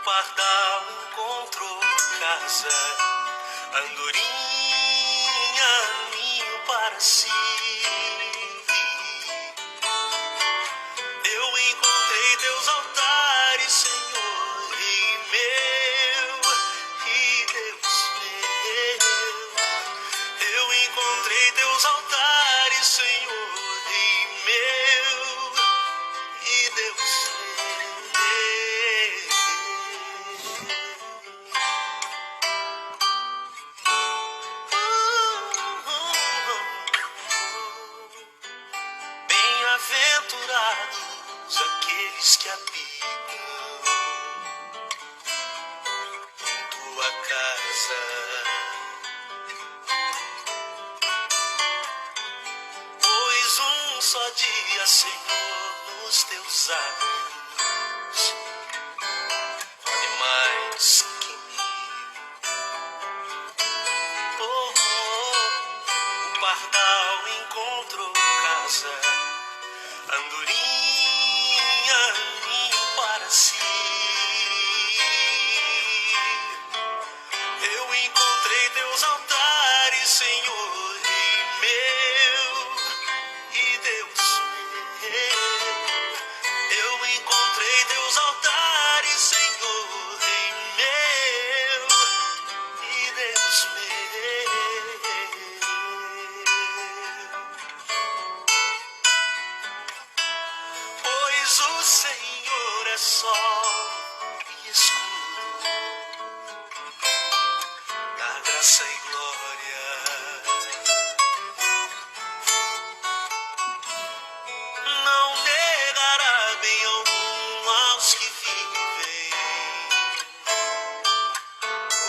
pardal encontrou casa, andorinha ninho para si. Eu encontrei teus altares, Senhor, Rei meu e Deus meu. Eu encontrei teus altares, Senhor, Rei meu e Deus meu. Bem-aventurados aqueles que habitam em tua casa, pois um só dia, Senhor, nos teus atos vale mais que mil. Oh, oh, o pardal encontrou casa, andorinha ninho para si. Eu encontrei teus altares, Senhor, Rei meu e Deus meu. Eu encontrei teus altares, Senhor, Rei meu e Deus meu. Pois o Senhor é sol e escudo, da graça e glória. Não negará bem algum aos que vivem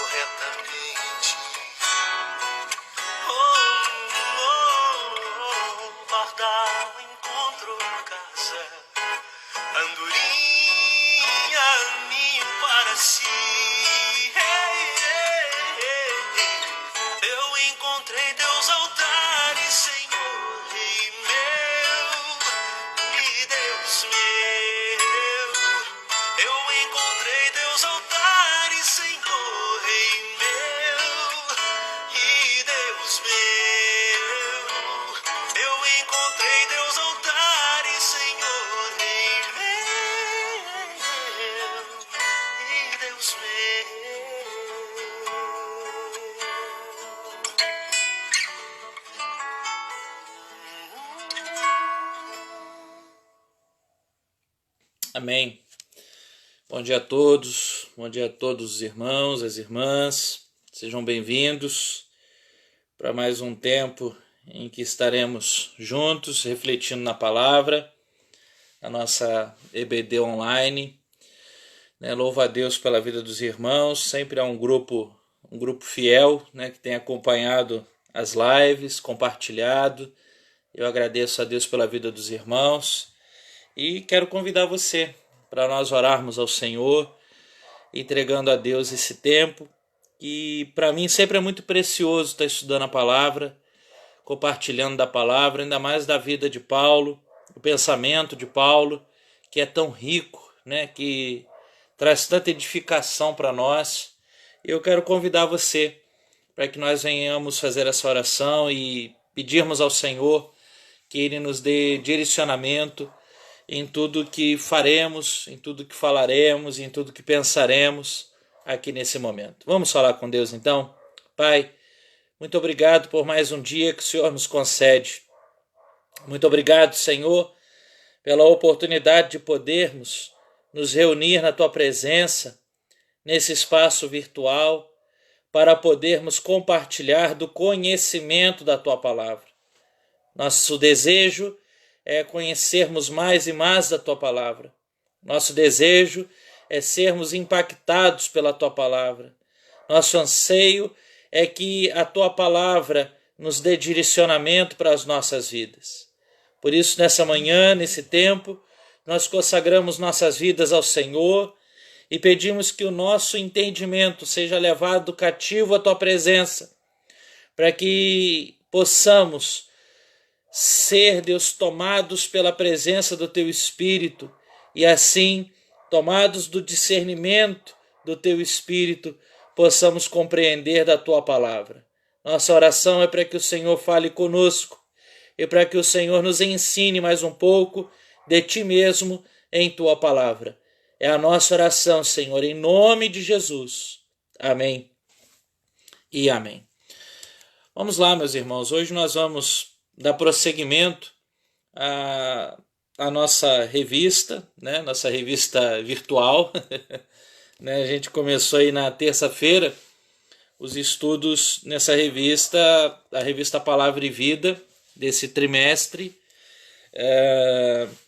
corretamente. Pardal encontrou casa, andorinha ninho para si. Eu encontrei teus altares, Senhor, Rei meu e Deus meu. Eu encontrei teus altares, Senhor, Rei meu e Deus meu. Eu encontrei teus altares, Senhor, Rei meu e Deus meu. Amém. Bom dia a todos os irmãos, as irmãs, sejam bem-vindos para mais um tempo em que estaremos juntos, refletindo na palavra, a nossa EBD online. Louvo a Deus pela vida dos irmãos, sempre é um grupo fiel, que tem acompanhado as lives, compartilhado. Eu agradeço a Deus pela vida dos irmãos e quero convidar você para nós orarmos ao Senhor, entregando a Deus esse tempo, que para mim sempre é muito precioso estar estudando a palavra, compartilhando da palavra, ainda mais da vida de Paulo, o pensamento de Paulo, que é tão rico, que traz tanta edificação para nós. Eu quero convidar você para que nós venhamos fazer essa oração e pedirmos ao Senhor que Ele nos dê direcionamento em tudo que faremos, em tudo que falaremos, em tudo que pensaremos aqui nesse momento. Vamos falar com Deus então? Pai, muito obrigado por mais um dia que o Senhor nos concede. Muito obrigado, Senhor, pela oportunidade de podermos nos reunir na Tua presença, nesse espaço virtual, para podermos compartilhar do conhecimento da Tua palavra. Nosso desejo é conhecermos mais e mais da Tua palavra. Nosso desejo é sermos impactados pela Tua palavra. Nosso anseio é que a Tua palavra nos dê direcionamento para as nossas vidas. Por isso, nessa manhã, nesse tempo, nós consagramos nossas vidas ao Senhor e pedimos que o nosso entendimento seja levado cativo à Tua presença, para que possamos ser, Deus, tomados pela presença do Teu Espírito e assim, tomados do discernimento do teu Espírito, possamos compreender da tua palavra. Nossa oração é para que o Senhor fale conosco e para que o Senhor nos ensine mais um pouco de ti mesmo em tua palavra. É a nossa oração, Senhor, em nome de Jesus. Amém e amém. Vamos lá, meus irmãos. Hoje nós vamos dar prosseguimento à nossa revista, né? Nossa revista virtual. A gente começou aí na terça-feira os estudos nessa revista, a revista Palavra e Vida, desse trimestre,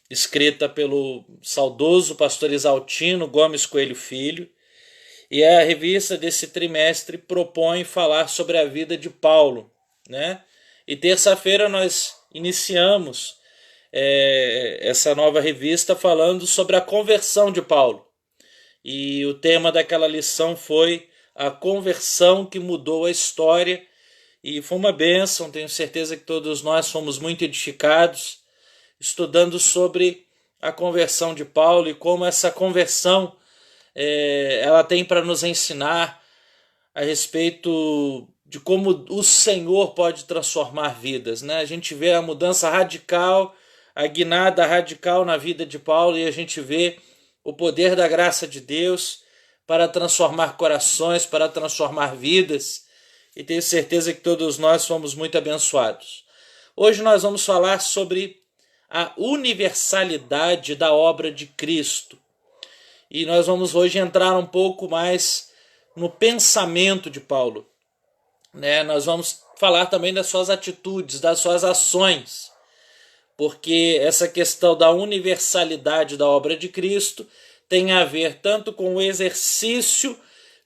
escrita pelo saudoso pastor Exaltino Gomes Coelho Filho. E a revista desse trimestre propõe falar sobre a vida de Paulo, né? E terça-feira nós iniciamos essa nova revista falando sobre a conversão de Paulo. E o tema daquela lição foi a conversão que mudou a história. E foi uma bênção, tenho certeza que todos nós fomos muito edificados, estudando sobre a conversão de Paulo e como essa conversão ela tem para nos ensinar a respeito de como o Senhor pode transformar vidas, né? A gente vê a mudança radical, a guinada radical na vida de Paulo, e a gente vê o poder da graça de Deus para transformar corações, para transformar vidas, e tenho certeza que todos nós fomos muito abençoados. Hoje nós vamos falar sobre a universalidade da obra de Cristo. E nós vamos hoje entrar um pouco mais no pensamento de Paulo, né? Nós vamos falar também das suas atitudes, das suas ações, porque essa questão da universalidade da obra de Cristo tem a ver tanto com o exercício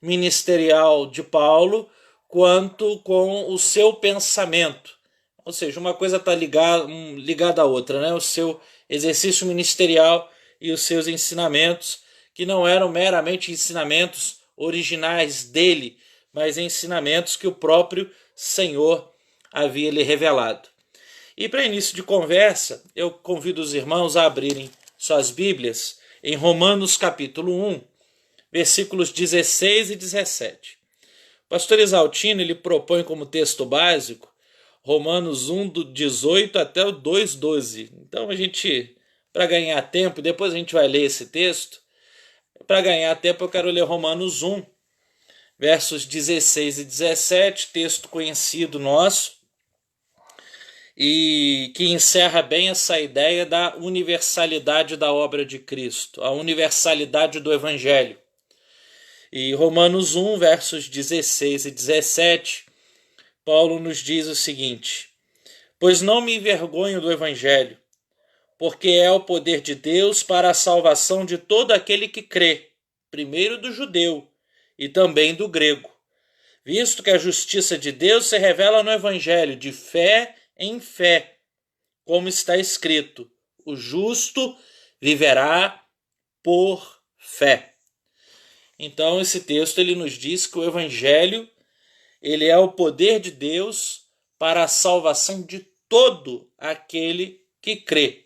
ministerial de Paulo, quanto com o seu pensamento. Ou seja, uma coisa está ligada à outra, né? O seu exercício ministerial e os seus ensinamentos, que não eram meramente ensinamentos originais dele, mas ensinamentos que o próprio Senhor havia lhe revelado. E para início de conversa, eu convido os irmãos a abrirem suas Bíblias em Romanos capítulo 1, versículos 16 e 17. O pastor Exaltino ele propõe como texto básico Romanos 1, do 18 até o 2:12. Então a gente, para ganhar tempo, depois a gente vai ler esse texto. Para ganhar tempo eu quero ler Romanos 1, versos 16 e 17, texto conhecido nosso, e que encerra bem essa ideia da universalidade da obra de Cristo, a universalidade do Evangelho. E Romanos 1, versos 16 e 17, Paulo nos diz o seguinte: pois não me envergonho do Evangelho, porque é o poder de Deus para a salvação de todo aquele que crê, primeiro do judeu e também do grego, visto que a justiça de Deus se revela no Evangelho de fé em fé, como está escrito: o justo viverá por fé. Então esse texto ele nos diz que o Evangelho ele é o poder de Deus para a salvação de todo aquele que crê.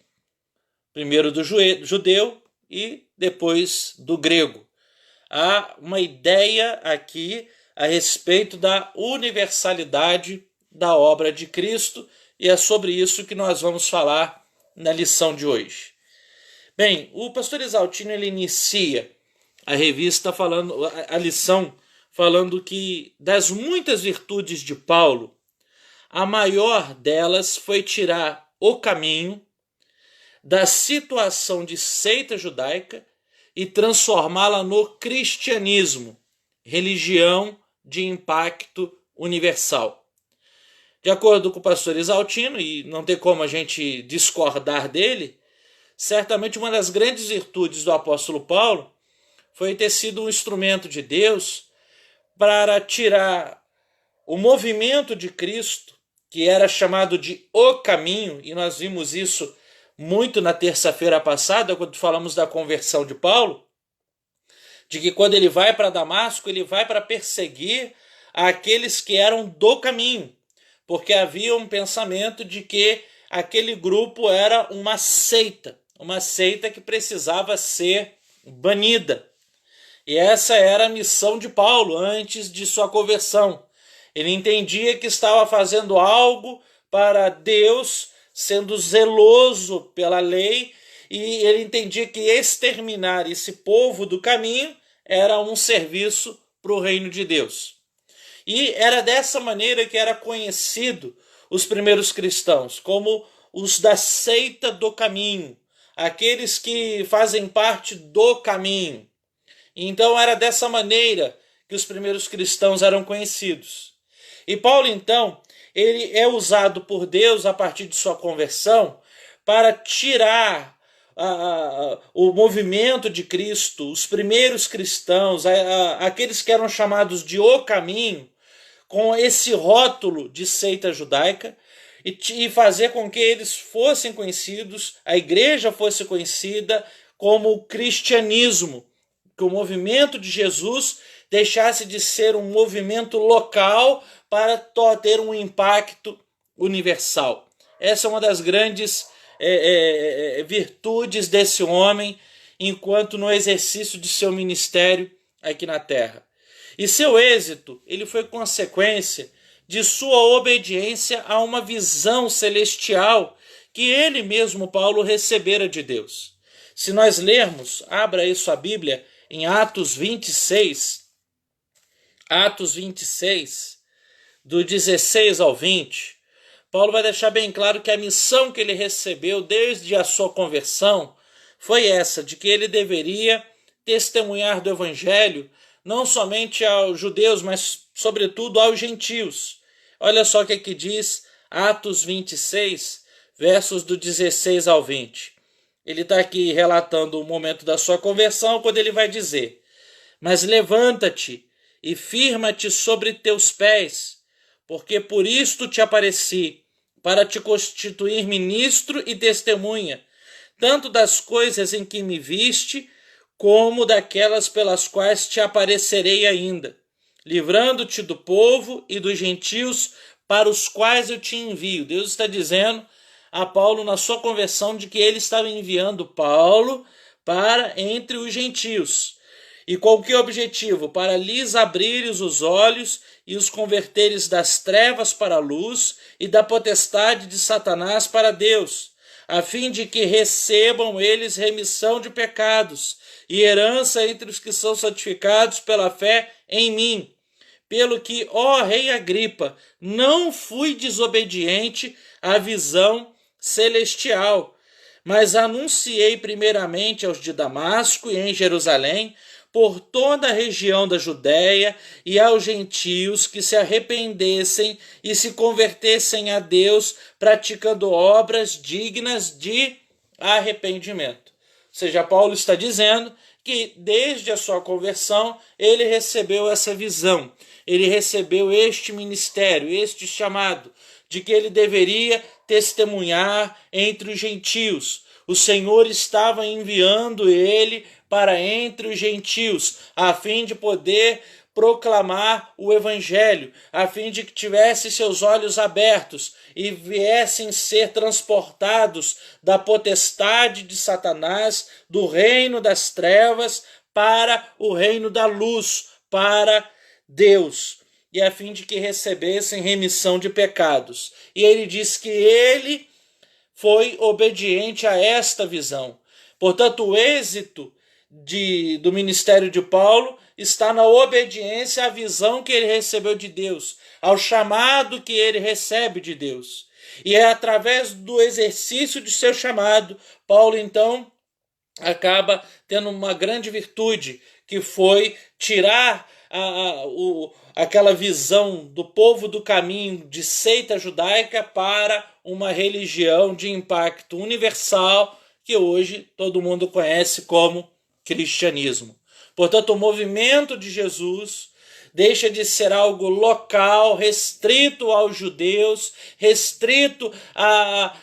Primeiro do judeu e depois do grego. Há uma ideia aqui a respeito da universalidade da obra de Cristo, e é sobre isso que nós vamos falar na lição de hoje. Bem, o pastor Exaltino ele inicia a revista a lição falando que das muitas virtudes de Paulo, a maior delas foi tirar o caminho da situação de seita judaica e transformá-la no cristianismo, religião de impacto universal. De acordo com o pastor Exaltino, e não tem como a gente discordar dele, certamente uma das grandes virtudes do apóstolo Paulo foi ter sido um instrumento de Deus para tirar o movimento de Cristo, que era chamado de o caminho, e nós vimos isso muito na terça-feira passada, quando falamos da conversão de Paulo, de que quando ele vai para Damasco, ele vai para perseguir aqueles que eram do caminho, porque havia um pensamento de que aquele grupo era uma seita que precisava ser banida. E essa era a missão de Paulo antes de sua conversão. Ele entendia que estava fazendo algo para Deus, sendo zeloso pela lei, e ele entendia que exterminar esse povo do caminho era um serviço para o reino de Deus. E era dessa maneira que era conhecido os primeiros cristãos, como os da seita do caminho, aqueles que fazem parte do caminho. Então era dessa maneira que os primeiros cristãos eram conhecidos. E Paulo, então, ele é usado por Deus a partir de sua conversão para tirar o movimento de Cristo, os primeiros cristãos, aqueles que eram chamados de o caminho, com esse rótulo de seita judaica, e fazer com que eles fossem conhecidos, a igreja fosse conhecida como o cristianismo, que o movimento de Jesus deixasse de ser um movimento local para ter um impacto universal. Essa é uma das grandes virtudes desse homem enquanto no exercício de seu ministério aqui na terra. E seu êxito, ele foi consequência de sua obediência a uma visão celestial que ele mesmo, Paulo, recebera de Deus. Se nós lermos, abra aí sua Bíblia em Atos 26, do 16 ao 20, Paulo vai deixar bem claro que a missão que ele recebeu desde a sua conversão foi essa, de que ele deveria testemunhar do Evangelho não somente aos judeus, mas sobretudo aos gentios. Olha só o que aqui diz Atos 26, versos do 16 ao 20. Ele está aqui relatando o momento da sua conversão, quando ele vai dizer: mas levanta-te e firma-te sobre teus pés, porque por isto te apareci, para te constituir ministro e testemunha, tanto das coisas em que me viste, como daquelas pelas quais te aparecerei ainda, livrando-te do povo e dos gentios para os quais eu te envio. Deus está dizendo a Paulo na sua conversão de que ele estava enviando Paulo para entre os gentios. E com que objetivo? Para lhes abrires os olhos e os converteres das trevas para a luz e da potestade de Satanás para Deus, a fim de que recebam eles remissão de pecados e herança entre os que são santificados pela fé em mim. Pelo que, ó rei Agripa, não fui desobediente à visão celestial, mas anunciei primeiramente aos de Damasco e em Jerusalém, por toda a região da Judéia e aos gentios que se arrependessem e se convertessem a Deus, praticando obras dignas de arrependimento. Ou seja, Paulo está dizendo que desde a sua conversão ele recebeu essa visão, ele recebeu este ministério, este chamado, de que ele deveria testemunhar entre os gentios. O Senhor estava enviando ele para entre os gentios, a fim de poder proclamar o Evangelho, a fim de que tivesse seus olhos abertos e viessem ser transportados da potestade de Satanás, do reino das trevas, para o reino da luz, para Deus, e a fim de que recebessem remissão de pecados. E ele diz que ele foi obediente a esta visão. Portanto, o êxito do ministério de Paulo está na obediência à visão que ele recebeu de Deus, ao chamado que ele recebe de Deus. E é através do exercício de seu chamado, Paulo então acaba tendo uma grande virtude, que foi tirar aquela visão do povo do caminho de seita judaica para uma religião de impacto universal que hoje todo mundo conhece como cristianismo. Portanto, o movimento de Jesus deixa de ser algo local, restrito aos judeus, restrito à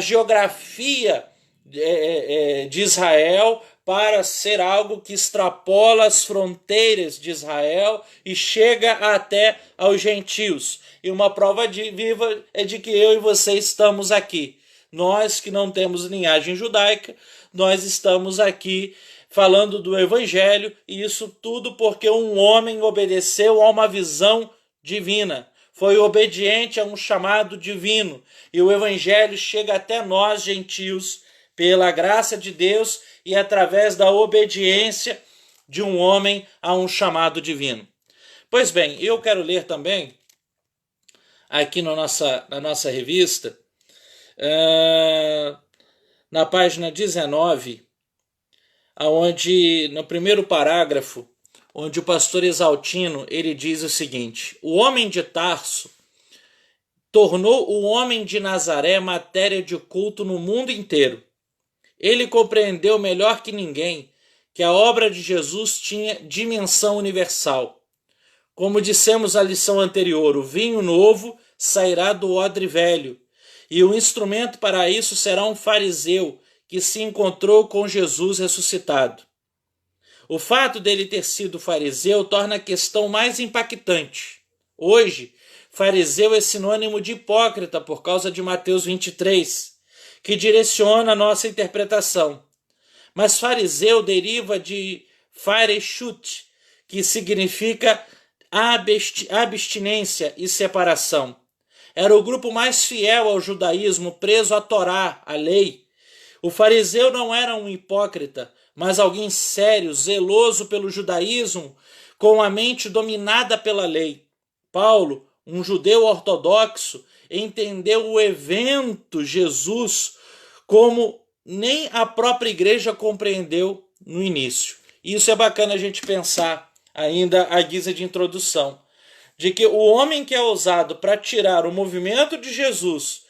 geografia de Israel, para ser algo que extrapola as fronteiras de Israel e chega até aos gentios. E uma prova viva é de que eu e você estamos aqui. Nós que não temos linhagem judaica, nós estamos aqui falando do evangelho, e isso tudo porque um homem obedeceu a uma visão divina, foi obediente a um chamado divino, e o evangelho chega até nós, gentios, pela graça de Deus e através da obediência de um homem a um chamado divino. Pois bem, eu quero ler também, aqui na nossa revista, na página 19, onde, no primeiro parágrafo, onde o pastor Exaltino ele diz o seguinte: o homem de Tarso tornou o homem de Nazaré matéria de culto no mundo inteiro. Ele compreendeu melhor que ninguém que a obra de Jesus tinha dimensão universal. Como dissemos na lição anterior, o vinho novo sairá do odre velho, e o instrumento para isso será um fariseu que se encontrou com Jesus ressuscitado. O fato dele ter sido fariseu torna a questão mais impactante. Hoje, fariseu é sinônimo de hipócrita por causa de Mateus 23, que direciona a nossa interpretação. Mas fariseu deriva de fareshut, que significa abstinência e separação. Era o grupo mais fiel ao judaísmo, preso à Torá, à lei. O fariseu não era um hipócrita, mas alguém sério, zeloso pelo judaísmo, com a mente dominada pela lei. Paulo, um judeu ortodoxo, entendeu o evento Jesus como nem a própria igreja compreendeu no início. Isso é bacana a gente pensar ainda à guisa de introdução, de que o homem que é usado para tirar o movimento de Jesus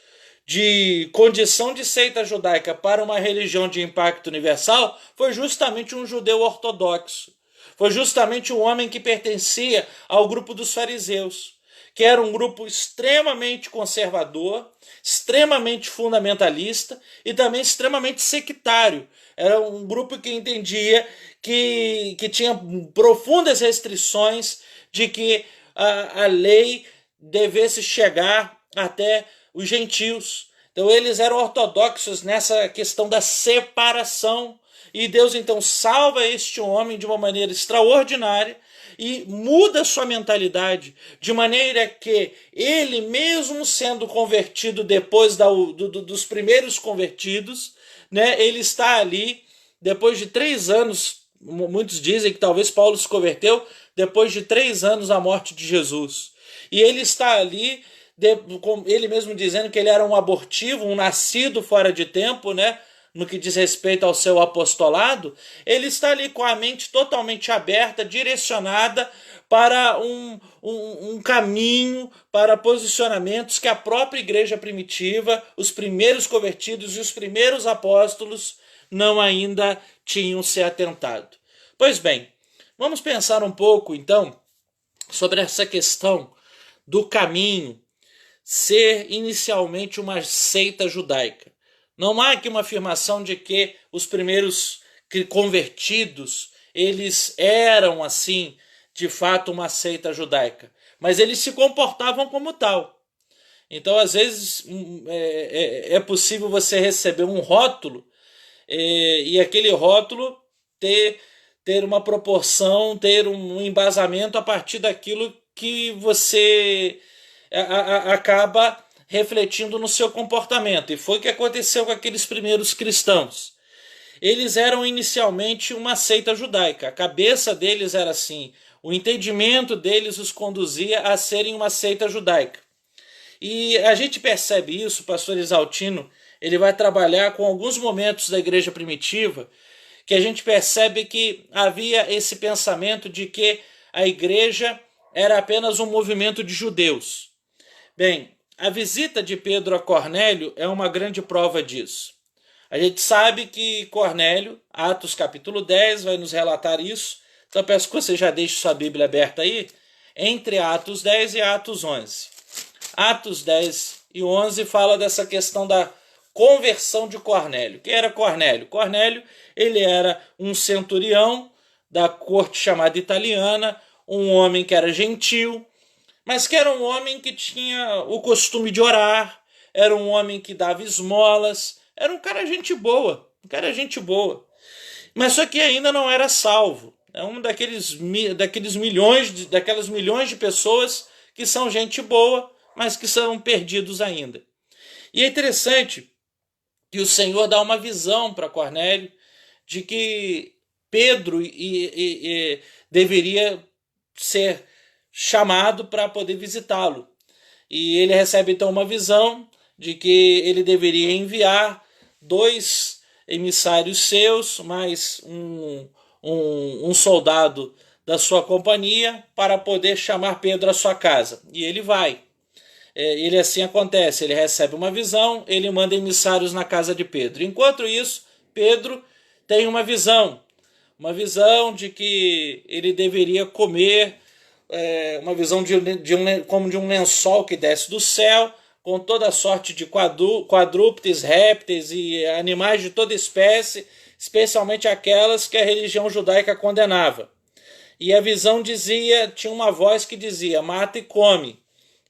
de condição de seita judaica para uma religião de impacto universal foi justamente um judeu ortodoxo. Foi justamente um homem que pertencia ao grupo dos fariseus, que era um grupo extremamente conservador, extremamente fundamentalista e também extremamente sectário. Era um grupo que entendia que tinha profundas restrições de que a lei devesse chegar até os gentios. Então eles eram ortodoxos nessa questão da separação. E Deus então salva este homem de uma maneira extraordinária e muda sua mentalidade, de maneira que ele, mesmo sendo convertido depois dos primeiros convertidos, né, ele está ali, depois de 3 anos, muitos dizem que talvez Paulo se converteu depois de 3 anos da morte de Jesus. E ele está ali, ele mesmo dizendo que ele era um abortivo, um nascido fora de tempo, né? No que diz respeito ao seu apostolado, ele está ali com a mente totalmente aberta, direcionada para um caminho, para posicionamentos que a própria igreja primitiva, os primeiros convertidos e os primeiros apóstolos não ainda tinham se atentado. Pois bem, vamos pensar um pouco então sobre essa questão do caminho ser inicialmente uma seita judaica. Não há aqui uma afirmação de que os primeiros convertidos, eles eram assim, de fato, uma seita judaica. Mas eles se comportavam como tal. Então, às vezes, é possível você receber um rótulo e aquele rótulo ter uma proporção, ter um embasamento a partir daquilo que você acaba refletindo no seu comportamento. E foi o que aconteceu com aqueles primeiros cristãos. Eles eram inicialmente uma seita judaica. A cabeça deles era assim. O entendimento deles os conduzia a serem uma seita judaica. E a gente percebe isso, o pastor Exaltino, ele vai trabalhar com alguns momentos da igreja primitiva, que a gente percebe que havia esse pensamento de que a igreja era apenas um movimento de judeus. Bem, a visita de Pedro a Cornélio é uma grande prova disso. A gente sabe que Cornélio, Atos capítulo 10, vai nos relatar isso. Então peço que você já deixe sua Bíblia aberta aí, entre Atos 10 e Atos 11. Atos 10 e 11 fala dessa questão da conversão de Cornélio. Quem era Cornélio? Cornélio, ele era um centurião da corte chamada italiana, um homem que era gentil, mas que era um homem que tinha o costume de orar, era um homem que dava esmolas, era um cara gente boa, Mas só que ainda não era salvo. É um daqueles daquelas milhões de pessoas que são gente boa, mas que são perdidos ainda. E é interessante que o Senhor dá uma visão para Cornélio de que Pedro deveria ser chamado para poder visitá-lo. E ele recebe então uma visão de que ele deveria enviar 2 emissários seus, mais um soldado da sua companhia, para poder chamar Pedro à sua casa. E ele vai. Ele assim acontece, ele recebe uma visão, ele manda emissários na casa de Pedro. Enquanto isso, Pedro tem uma visão de que ele deveria comer, uma visão como de um lençol que desce do céu, com toda sorte de quadrúpedes, répteis e animais de toda espécie, especialmente aquelas que a religião judaica condenava. E a visão tinha uma voz que dizia, mata e come.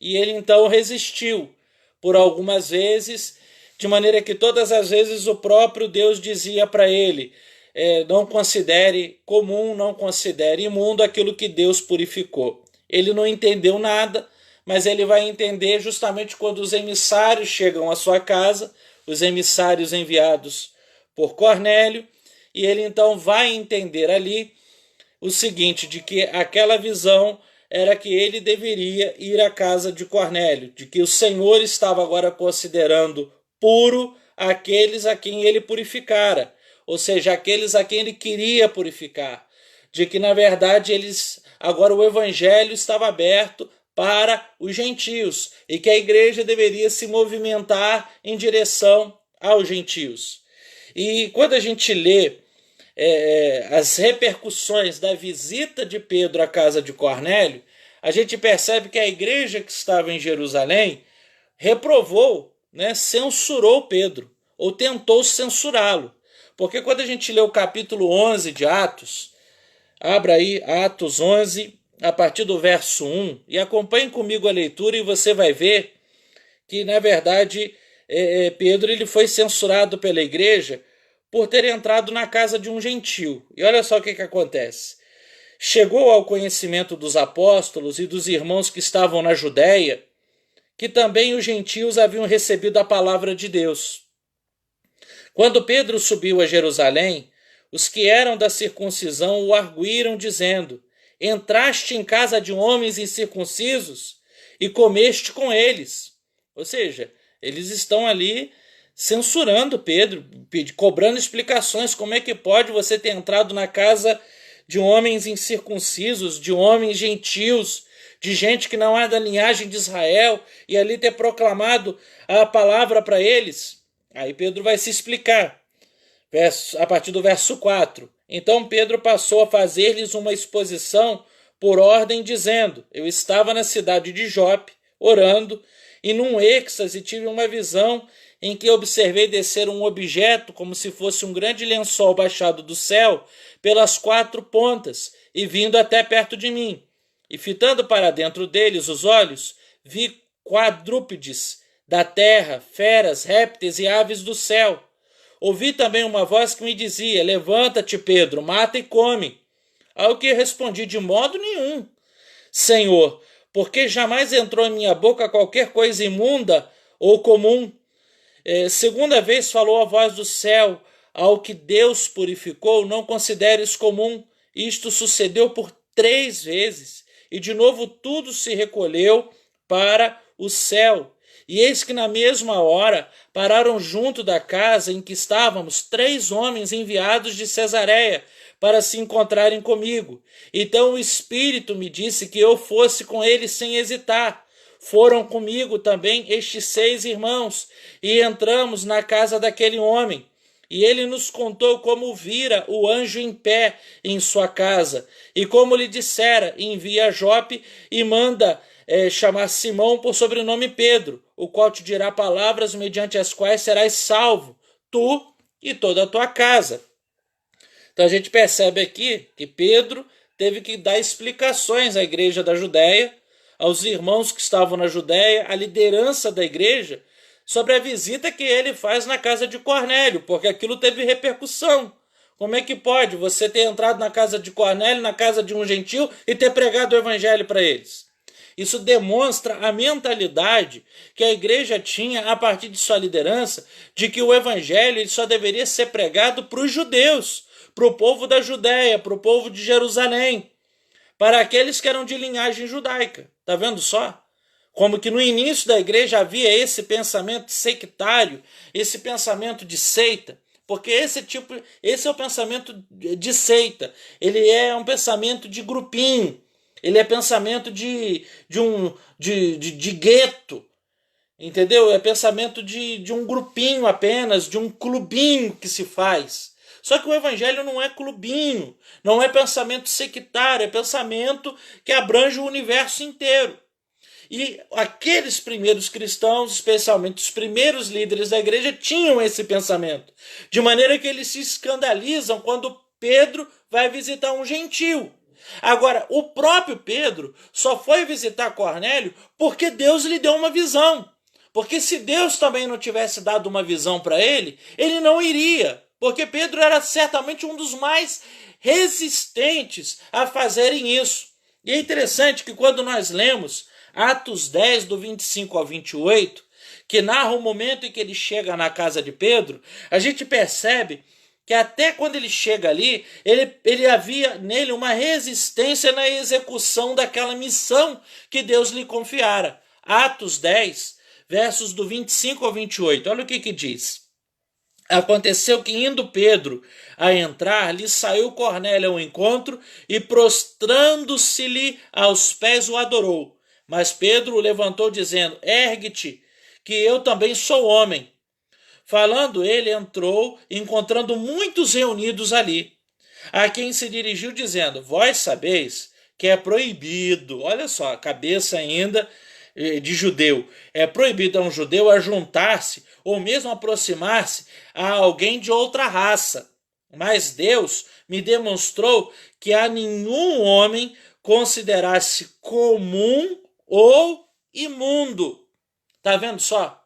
E ele então resistiu por algumas vezes, de maneira que todas as vezes o próprio Deus dizia para ele, não considere comum, não considere imundo aquilo que Deus purificou. Ele não entendeu nada, mas ele vai entender justamente quando os emissários chegam à sua casa, os emissários enviados por Cornélio, e ele então vai entender ali o seguinte, de que aquela visão era que ele deveria ir à casa de Cornélio, de que o Senhor estava agora considerando puro aqueles a quem ele purificara, ou seja, aqueles a quem ele queria purificar, de que na verdade agora o evangelho estava aberto para os gentios e que a igreja deveria se movimentar em direção aos gentios. E quando a gente lê as repercussões da visita de Pedro à casa de Cornélio, a gente percebe que a igreja que estava em Jerusalém reprovou, censurou Pedro, ou tentou censurá-lo. Porque quando a gente lê o capítulo 11 de Atos, abra aí Atos 11, a partir do verso 1, e acompanhe comigo a leitura e você vai ver que, na verdade, Pedro ele foi censurado pela igreja por ter entrado na casa de um gentio. E olha só o que acontece. Chegou ao conhecimento dos apóstolos e dos irmãos que estavam na Judéia, que também os gentios haviam recebido a palavra de Deus. Quando Pedro subiu a Jerusalém, os que eram da circuncisão o arguíram, dizendo, entraste em casa de homens incircuncisos e comeste com eles. Ou seja, eles estão ali censurando Pedro, cobrando explicações. Como é que pode você ter entrado na casa de homens incircuncisos, de homens gentios, de gente que não é da linhagem de Israel, e ali ter proclamado a palavra para eles? Aí Pedro vai se explicar, a partir do verso 4. Então Pedro passou a fazer-lhes uma exposição por ordem, dizendo, eu estava na cidade de Jope, orando, e num êxtase tive uma visão em que observei descer um objeto como se fosse um grande lençol baixado do céu pelas 4 pontas e vindo até perto de mim. E fitando para dentro deles os olhos, vi quadrúpedes da terra, feras, répteis e aves do céu. Ouvi também uma voz que me dizia, levanta-te, Pedro, mata e come. Ao que respondi, de modo nenhum, Senhor, porque jamais entrou em minha boca qualquer coisa imunda ou comum. Segunda vez falou a voz do céu, ao que Deus purificou, não consideres comum. Isto sucedeu por 3 vezes, e de novo tudo se recolheu para o céu. E eis que na mesma hora pararam junto da casa em que estávamos 3 homens enviados de Cesareia para se encontrarem comigo. Então o Espírito me disse que eu fosse com eles sem hesitar. Foram comigo também estes 6 irmãos, e entramos na casa daquele homem. E ele nos contou como vira o anjo em pé em sua casa, e como lhe dissera, envia a Jope e manda chamar Simão por sobrenome Pedro, o qual te dirá palavras mediante as quais serás salvo, tu e toda a tua casa. Então a gente percebe aqui que Pedro teve que dar explicações à igreja da Judéia, aos irmãos que estavam na Judéia, à liderança da igreja, sobre a visita que ele faz na casa de Cornélio, porque aquilo teve repercussão. Como é que pode você ter entrado na casa de Cornélio, na casa de um gentil, e ter pregado o evangelho para eles? Isso demonstra a mentalidade que a igreja tinha a partir de sua liderança, de que o evangelho ele só deveria ser pregado para os judeus, para o povo da Judéia, para o povo de Jerusalém, para aqueles que eram de linhagem judaica. Tá vendo só? Como que no início da igreja havia esse pensamento sectário, esse pensamento de seita, porque esse é o pensamento de seita. Ele é um pensamento de grupinho. Ele é pensamento de gueto, entendeu? É pensamento de um grupinho apenas, de um clubinho que se faz. Só que o evangelho não é clubinho, não é pensamento sectário, é pensamento que abrange o universo inteiro. E aqueles primeiros cristãos, especialmente os primeiros líderes da igreja, tinham esse pensamento. De maneira que eles se escandalizam quando Pedro vai visitar um gentil. Agora, o próprio Pedro só foi visitar Cornélio porque Deus lhe deu uma visão. Porque se Deus também não tivesse dado uma visão para ele, ele não iria. Porque Pedro era certamente um dos mais resistentes a fazerem isso. E é interessante que quando nós lemos Atos 10, do 25 ao 28, que narra o momento em que ele chega na casa de Pedro, a gente percebe que até quando ele chega ali, ele havia nele uma resistência na execução daquela missão que Deus lhe confiara. Atos 10, versos do 25 ao 28. Olha o que diz. Aconteceu que, indo Pedro a entrar, lhe saiu Cornélio ao encontro e, prostrando-se-lhe aos pés, o adorou. Mas Pedro o levantou, dizendo: ergue-te, que eu também sou homem. Falando ele, entrou, encontrando muitos reunidos ali, a quem se dirigiu dizendo: vós sabeis que é proibido, olha só, a cabeça ainda de judeu, é proibido a um judeu ajuntar-se ou mesmo aproximar-se a alguém de outra raça. Mas Deus me demonstrou que a nenhum homem considerasse comum ou imundo. Tá vendo só?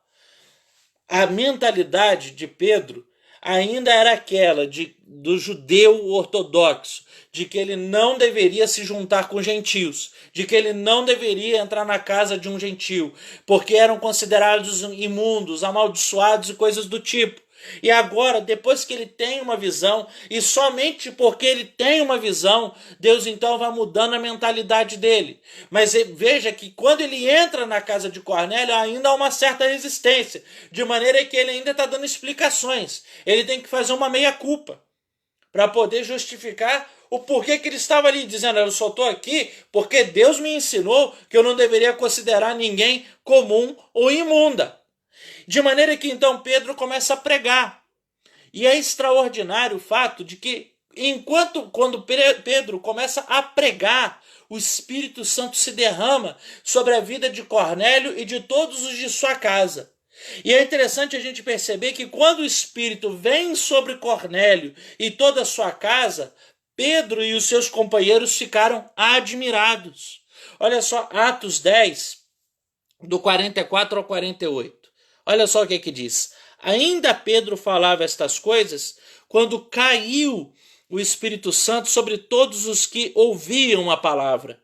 A mentalidade de Pedro ainda era aquela do judeu ortodoxo, de que ele não deveria se juntar com gentios, de que ele não deveria entrar na casa de um gentil, porque eram considerados imundos, amaldiçoados e coisas do tipo. E agora, depois que ele tem uma visão, e somente porque ele tem uma visão, Deus então vai mudando a mentalidade dele. Mas veja que quando ele entra na casa de Cornélio, ainda há uma certa resistência, de maneira que ele ainda está dando explicações. Ele tem que fazer uma meia-culpa para poder justificar o porquê que ele estava ali, dizendo: eu só estou aqui porque Deus me ensinou que eu não deveria considerar ninguém comum ou imunda. De maneira que então Pedro começa a pregar. E é extraordinário o fato de que quando Pedro começa a pregar, o Espírito Santo se derrama sobre a vida de Cornélio e de todos os de sua casa. E é interessante a gente perceber que quando o Espírito vem sobre Cornélio e toda a sua casa, Pedro e os seus companheiros ficaram admirados. Olha só, Atos 10, do 44 ao 48. Olha só o que diz. Ainda Pedro falava estas coisas quando caiu o Espírito Santo sobre todos os que ouviam a palavra.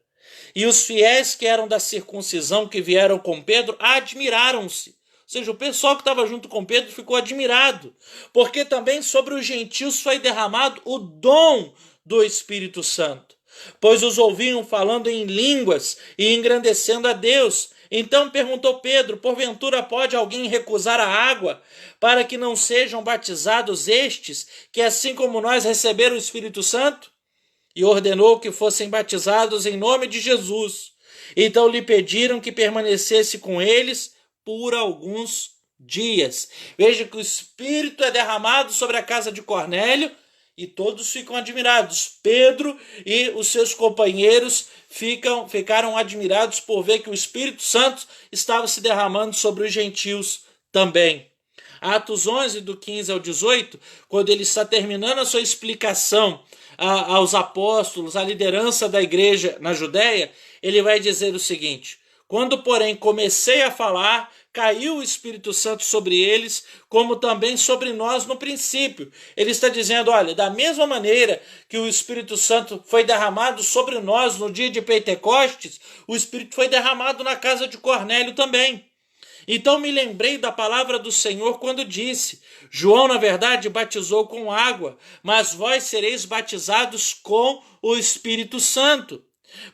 E os fiéis que eram da circuncisão que vieram com Pedro admiraram-se. Ou seja, o pessoal que estava junto com Pedro ficou admirado, porque também sobre os gentios foi derramado o dom do Espírito Santo, pois os ouviam falando em línguas e engrandecendo a Deus. Então perguntou Pedro: porventura pode alguém recusar a água para que não sejam batizados estes, que assim como nós receberam o Espírito Santo? E ordenou que fossem batizados em nome de Jesus. Então lhe pediram que permanecesse com eles por alguns dias. Veja que o Espírito é derramado sobre a casa de Cornélio e todos ficam admirados. Pedro e os seus companheiros ficaram admirados por ver que o Espírito Santo estava se derramando sobre os gentios também. Atos 11, do 15 ao 18, quando ele está terminando a sua explicação aos apóstolos, à liderança da igreja na Judéia, ele vai dizer o seguinte: quando, porém, comecei a falar, caiu o Espírito Santo sobre eles, como também sobre nós no princípio. Ele está dizendo, olha, da mesma maneira que o Espírito Santo foi derramado sobre nós no dia de Pentecostes, o Espírito foi derramado na casa de Cornélio também. Então me lembrei da palavra do Senhor quando disse, João, na verdade, batizou com água, mas vós sereis batizados com o Espírito Santo.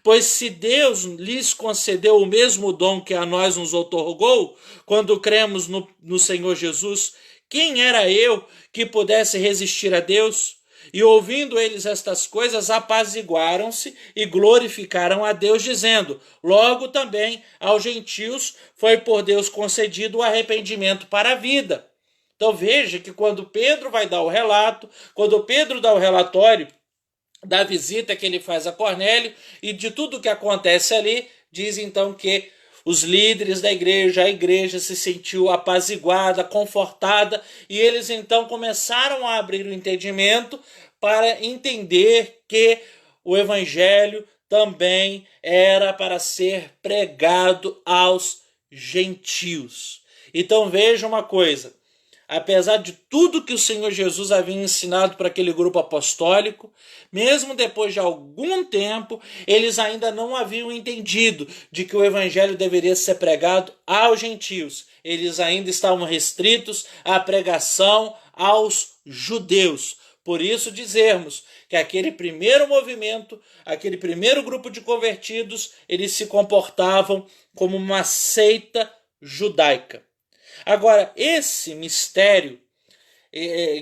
Pois se Deus lhes concedeu o mesmo dom que a nós nos outorgou, quando cremos no Senhor Jesus, quem era eu que pudesse resistir a Deus? E ouvindo eles estas coisas, apaziguaram-se e glorificaram a Deus, dizendo, logo também aos gentios foi por Deus concedido o arrependimento para a vida. Então veja que quando Pedro vai dar o relato, quando Pedro dá o relatório da visita que ele faz a Cornélio e de tudo que acontece ali, diz então que os líderes da igreja, a igreja se sentiu apaziguada, confortada, e eles então começaram a abrir o entendimento para entender que o evangelho também era para ser pregado aos gentios. Então veja uma coisa, apesar de tudo que o Senhor Jesus havia ensinado para aquele grupo apostólico, mesmo depois de algum tempo, eles ainda não haviam entendido de que o evangelho deveria ser pregado aos gentios. Eles ainda estavam restritos à pregação aos judeus. Por isso dizermos que aquele primeiro movimento, aquele primeiro grupo de convertidos, eles se comportavam como uma seita judaica. Agora, esse mistério,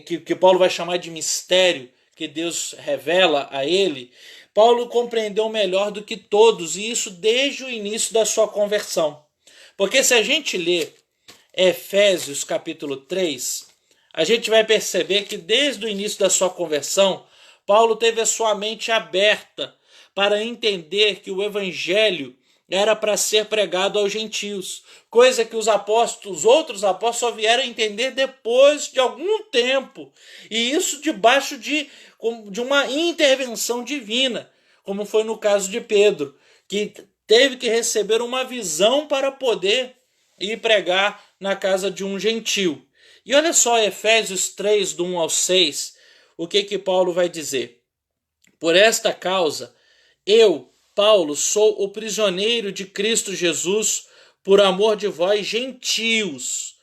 que Paulo vai chamar de mistério, que Deus revela a ele, Paulo compreendeu melhor do que todos, e isso desde o início da sua conversão. Porque se a gente lê Efésios capítulo 3, a gente vai perceber que desde o início da sua conversão, Paulo teve a sua mente aberta para entender que o evangelho era para ser pregado aos gentios, coisa que os outros apóstolos só vieram a entender depois de algum tempo, e isso debaixo de uma intervenção divina, como foi no caso de Pedro, que teve que receber uma visão para poder ir pregar na casa de um gentio. E olha só Efésios 3, do 1 ao 6, o que Paulo vai dizer. Por esta causa, eu, Paulo, sou o prisioneiro de Cristo Jesus, por amor de vós, gentios.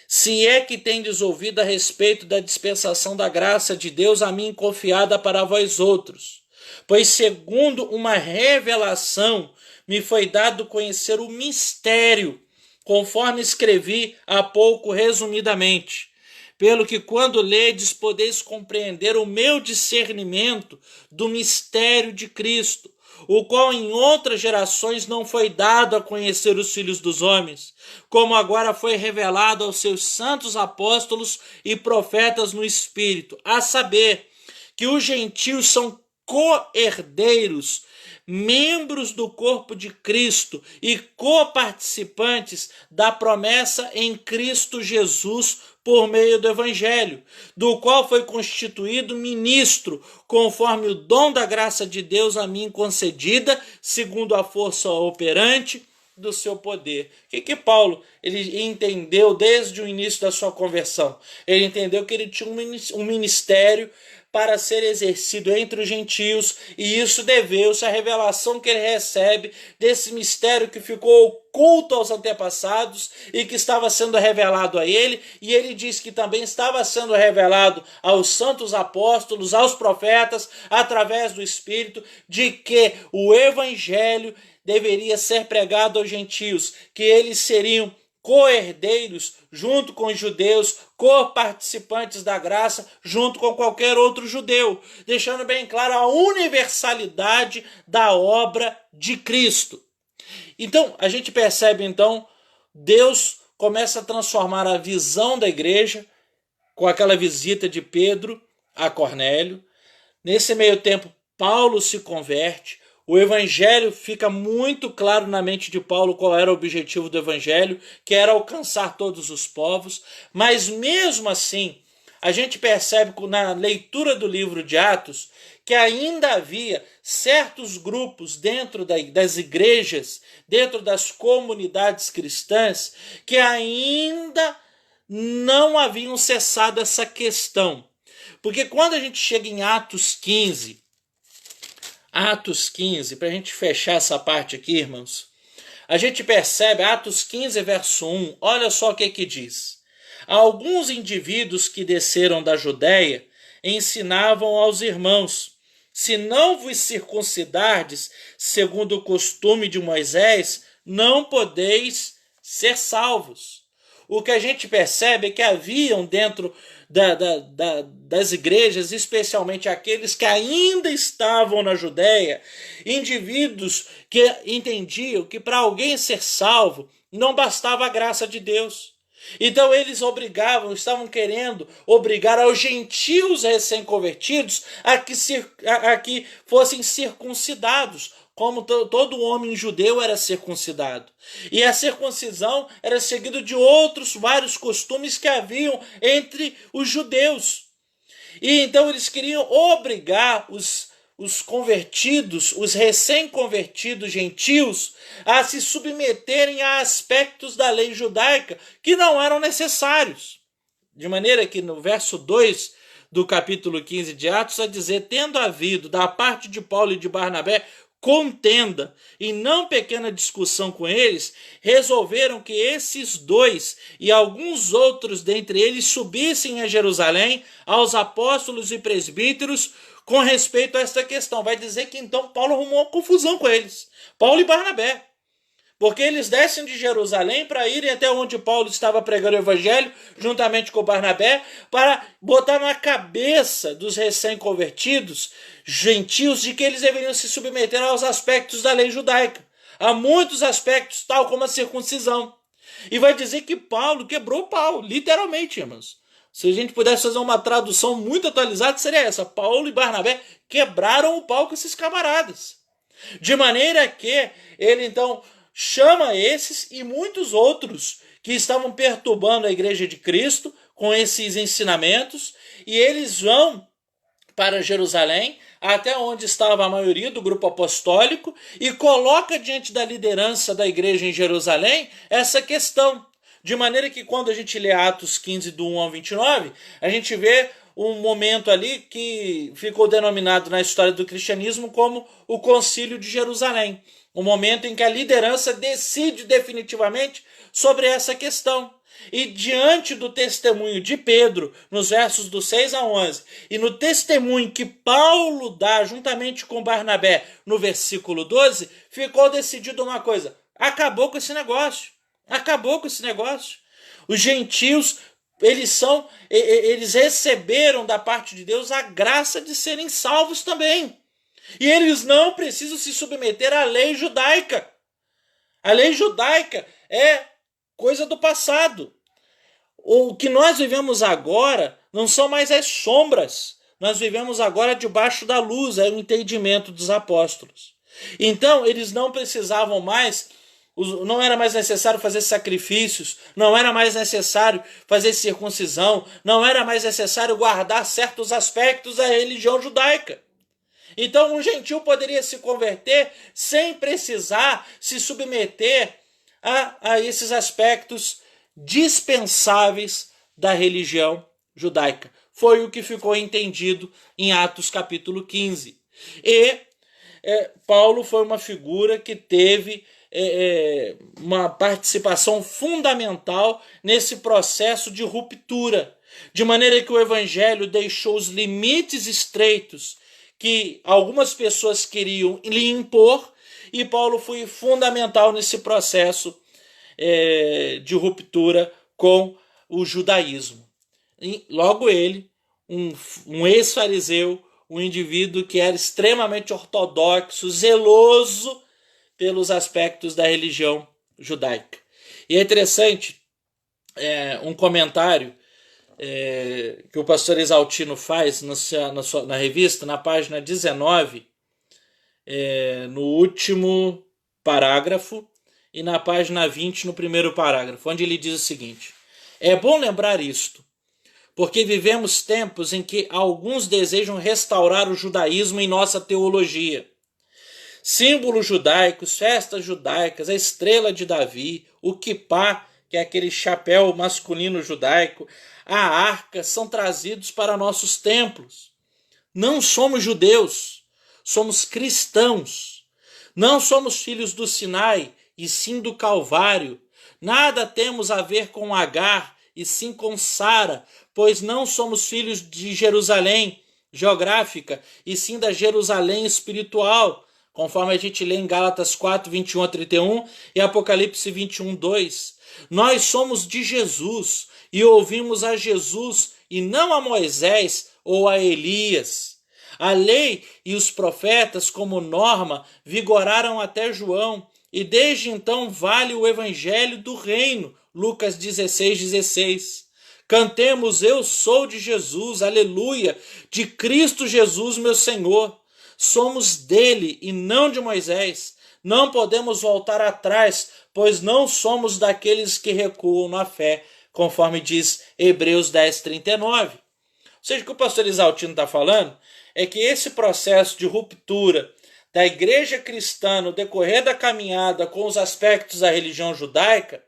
Se é que tendes ouvido a respeito da dispensação da graça de Deus a mim confiada para vós outros. Pois segundo uma revelação me foi dado conhecer o mistério, conforme escrevi há pouco resumidamente. Pelo que quando ledes podeis compreender o meu discernimento do mistério de Cristo, o qual em outras gerações não foi dado a conhecer os filhos dos homens, como agora foi revelado aos seus santos apóstolos e profetas no Espírito, a saber, que os gentios são co-herdeiros, membros do corpo de Cristo e coparticipantes da promessa em Cristo Jesus por meio do Evangelho, do qual foi constituído ministro, conforme o dom da graça de Deus a mim concedida, segundo a força operante do seu poder. O que Paulo ele entendeu desde o início da sua conversão? Ele entendeu que ele tinha um ministério para ser exercido entre os gentios, e isso deveu-se à revelação que ele recebe desse mistério que ficou oculto aos antepassados e que estava sendo revelado a ele, e ele diz que também estava sendo revelado aos santos apóstolos, aos profetas, através do Espírito, de que o evangelho deveria ser pregado aos gentios, que eles seriam co-herdeiros junto com os judeus, co-participantes da graça junto com qualquer outro judeu, deixando bem claro a universalidade da obra de Cristo. Então, a gente percebe, então, Deus começa a transformar a visão da igreja com aquela visita de Pedro a Cornélio. Nesse meio tempo, Paulo se converte. O evangelho fica muito claro na mente de Paulo qual era o objetivo do evangelho, que era alcançar todos os povos, mas mesmo assim, a gente percebe na leitura do livro de Atos que ainda havia certos grupos dentro das igrejas, dentro das comunidades cristãs, que ainda não haviam cessado essa questão. Porque quando a gente chega em Atos 15, para a gente fechar essa parte aqui, irmãos, a gente percebe, Atos 15, verso 1, olha só o que diz. Alguns indivíduos que desceram da Judéia ensinavam aos irmãos: se não vos circuncidardes segundo o costume de Moisés, não podeis ser salvos. O que a gente percebe é que haviam dentro das igrejas, especialmente aqueles que ainda estavam na Judéia, indivíduos que entendiam que para alguém ser salvo não bastava a graça de Deus. Então eles estavam querendo obrigar aos gentios recém-convertidos a que fossem circuncidados, como todo homem judeu era circuncidado. E a circuncisão era seguida de outros vários costumes que haviam entre os judeus. E então eles queriam obrigar os convertidos, os recém-convertidos gentios, a se submeterem a aspectos da lei judaica que não eram necessários. De maneira que no verso 2 do capítulo 15 de Atos, a dizer: tendo havido da parte de Paulo e de Barnabé contenda e não pequena discussão com eles, resolveram que esses dois e alguns outros dentre eles subissem a Jerusalém aos apóstolos e presbíteros com respeito a esta questão. Vai dizer que então Paulo arrumou uma confusão com eles, Paulo e Barnabé, porque eles descem de Jerusalém para irem até onde Paulo estava pregando o evangelho, juntamente com Barnabé, para botar na cabeça dos recém-convertidos gentios de que eles deveriam se submeter aos aspectos da lei judaica. Há muitos aspectos, tal como a circuncisão. E vai dizer que Paulo quebrou o pau, literalmente, irmãos. Se a gente pudesse fazer uma tradução muito atualizada, seria essa: Paulo e Barnabé quebraram o pau com esses camaradas. De maneira que ele então chama esses e muitos outros que estavam perturbando a igreja de Cristo com esses ensinamentos, e eles vão para Jerusalém, até onde estava a maioria do grupo apostólico, e coloca diante da liderança da igreja em Jerusalém essa questão. De maneira que quando a gente lê Atos 15, do 1 ao 29, a gente vê um momento ali que ficou denominado na história do cristianismo como o Concílio de Jerusalém. Um momento em que a liderança decide definitivamente sobre essa questão. E diante do testemunho de Pedro, nos versos do 6 a 11, e no testemunho que Paulo dá juntamente com Barnabé, no versículo 12, ficou decidido uma coisa: acabou com esse negócio. Acabou com esse negócio. Os gentios, eles receberam da parte de Deus a graça de serem salvos também. E eles não precisam se submeter à lei judaica. A lei judaica é coisa do passado. O que nós vivemos agora não são mais as sombras. Nós vivemos agora debaixo da luz, é o entendimento dos apóstolos. Então, eles não precisavam mais, não era mais necessário fazer sacrifícios, não era mais necessário fazer circuncisão, não era mais necessário guardar certos aspectos da religião judaica. Então, um gentil poderia se converter sem precisar se submeter a esses aspectos dispensáveis da religião judaica. Foi o que ficou entendido em Atos capítulo 15. E Paulo foi uma figura que teve uma participação fundamental nesse processo de ruptura, de maneira que o evangelho deixou os limites estreitos que algumas pessoas queriam lhe impor, e Paulo foi fundamental nesse processo de ruptura com o judaísmo. E logo ele, um ex-fariseu, um indivíduo que era extremamente ortodoxo, zeloso pelos aspectos da religião judaica. E é interessante um comentário que o pastor Exaltino faz na revista, na página 19, no último parágrafo, e na página 20, no primeiro parágrafo, onde ele diz o seguinte: é bom lembrar isto, porque vivemos tempos em que alguns desejam restaurar o judaísmo em nossa teologia. Símbolos judaicos, festas judaicas, a estrela de Davi, o quipá, que é aquele chapéu masculino judaico, a arca, são trazidos para nossos templos. Não somos judeus, somos cristãos. Não somos filhos do Sinai, e sim do Calvário. Nada temos a ver com Agar, e sim com Sara, pois não somos filhos de Jerusalém geográfica, e sim da Jerusalém espiritual, conforme a gente lê em Gálatas 4, 21 a 31 e Apocalipse 21, 2. Nós somos de Jesus e ouvimos a Jesus e não a Moisés ou a Elias. A lei e os profetas, como norma, vigoraram até João, e desde então vale o evangelho do reino, Lucas 16, 16. Cantemos: eu sou de Jesus, aleluia, de Cristo Jesus, meu Senhor. Somos dele e não de Moisés. Não podemos voltar atrás, pois não somos daqueles que recuam na fé, conforme diz Hebreus 10, 39. Ou seja, o que o pastor Isaltino está falando é que esse processo de ruptura da igreja cristã no decorrer da caminhada com os aspectos da religião judaica,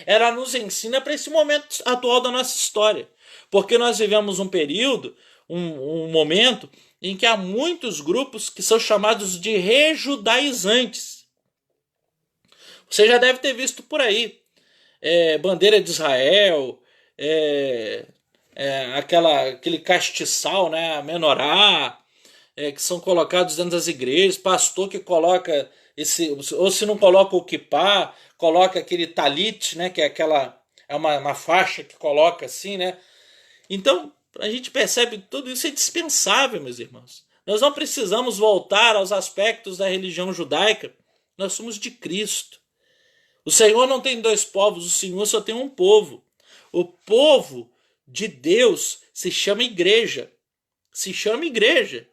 ela nos ensina para esse momento atual da nossa história. Porque nós vivemos um período, um momento, em que há muitos grupos que são chamados de rejudaizantes. Você já deve ter visto por aí bandeira de Israel, aquele castiçal, né, a menorá, que são colocados dentro das igrejas, pastor que coloca ou se não coloca o quipá, coloca aquele talit, né, que é uma faixa que coloca assim, né? Então, a gente percebe que tudo isso é dispensável, meus irmãos. Nós não precisamos voltar aos aspectos da religião judaica. Nós somos de Cristo. O Senhor não tem dois povos, o Senhor só tem um povo. O povo de Deus se chama igreja. Se chama igreja.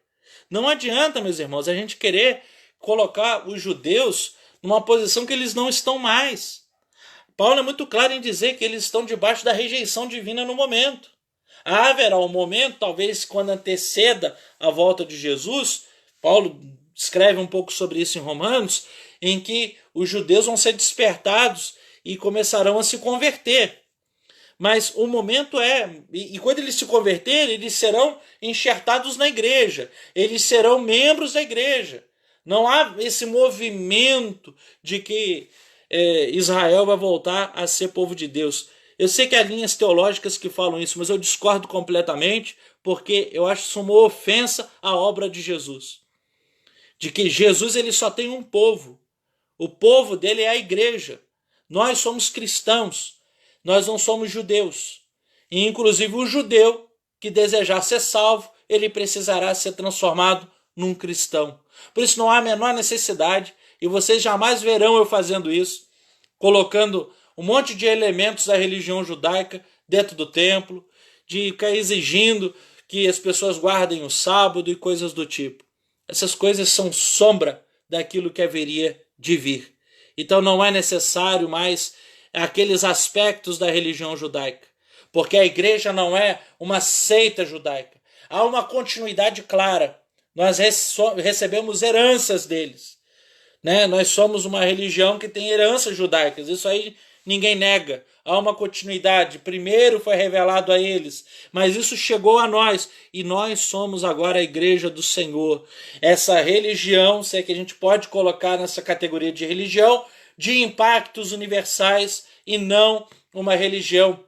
Não adianta, meus irmãos, a gente querer colocar os judeus numa posição que eles não estão mais. Paulo é muito claro em dizer que eles estão debaixo da rejeição divina no momento. Haverá um momento, talvez quando anteceda a volta de Jesus, Paulo escreve um pouco sobre isso em Romanos, em que os judeus vão ser despertados e começarão a se converter. Mas o momento e quando eles se converterem, eles serão enxertados na igreja, eles serão membros da igreja. Não há esse movimento de que Israel vai voltar a ser povo de Deus. Eu sei que há linhas teológicas que falam isso, mas eu discordo completamente, porque eu acho isso uma ofensa à obra de Jesus. De que Jesus ele só tem um povo. O povo dele é a igreja. Nós somos cristãos. Nós não somos judeus. E inclusive o judeu que desejar ser salvo, ele precisará ser transformado num cristão. Por isso não há a menor necessidade, e vocês jamais verão eu fazendo isso, colocando um monte de elementos da religião judaica dentro do templo, de ficar exigindo que as pessoas guardem o sábado e coisas do tipo. Essas coisas são sombra daquilo que haveria de vir. Então não é necessário mais aqueles aspectos da religião judaica, porque a igreja não é uma seita judaica. Há uma continuidade clara. Nós recebemos heranças deles. Né? Nós somos uma religião que tem heranças judaicas. Isso aí ninguém nega. Há uma continuidade. Primeiro foi revelado a eles, mas isso chegou a nós. E nós somos agora a igreja do Senhor. Essa religião, se é que a gente pode colocar nessa categoria de religião, de impactos universais e não uma religião,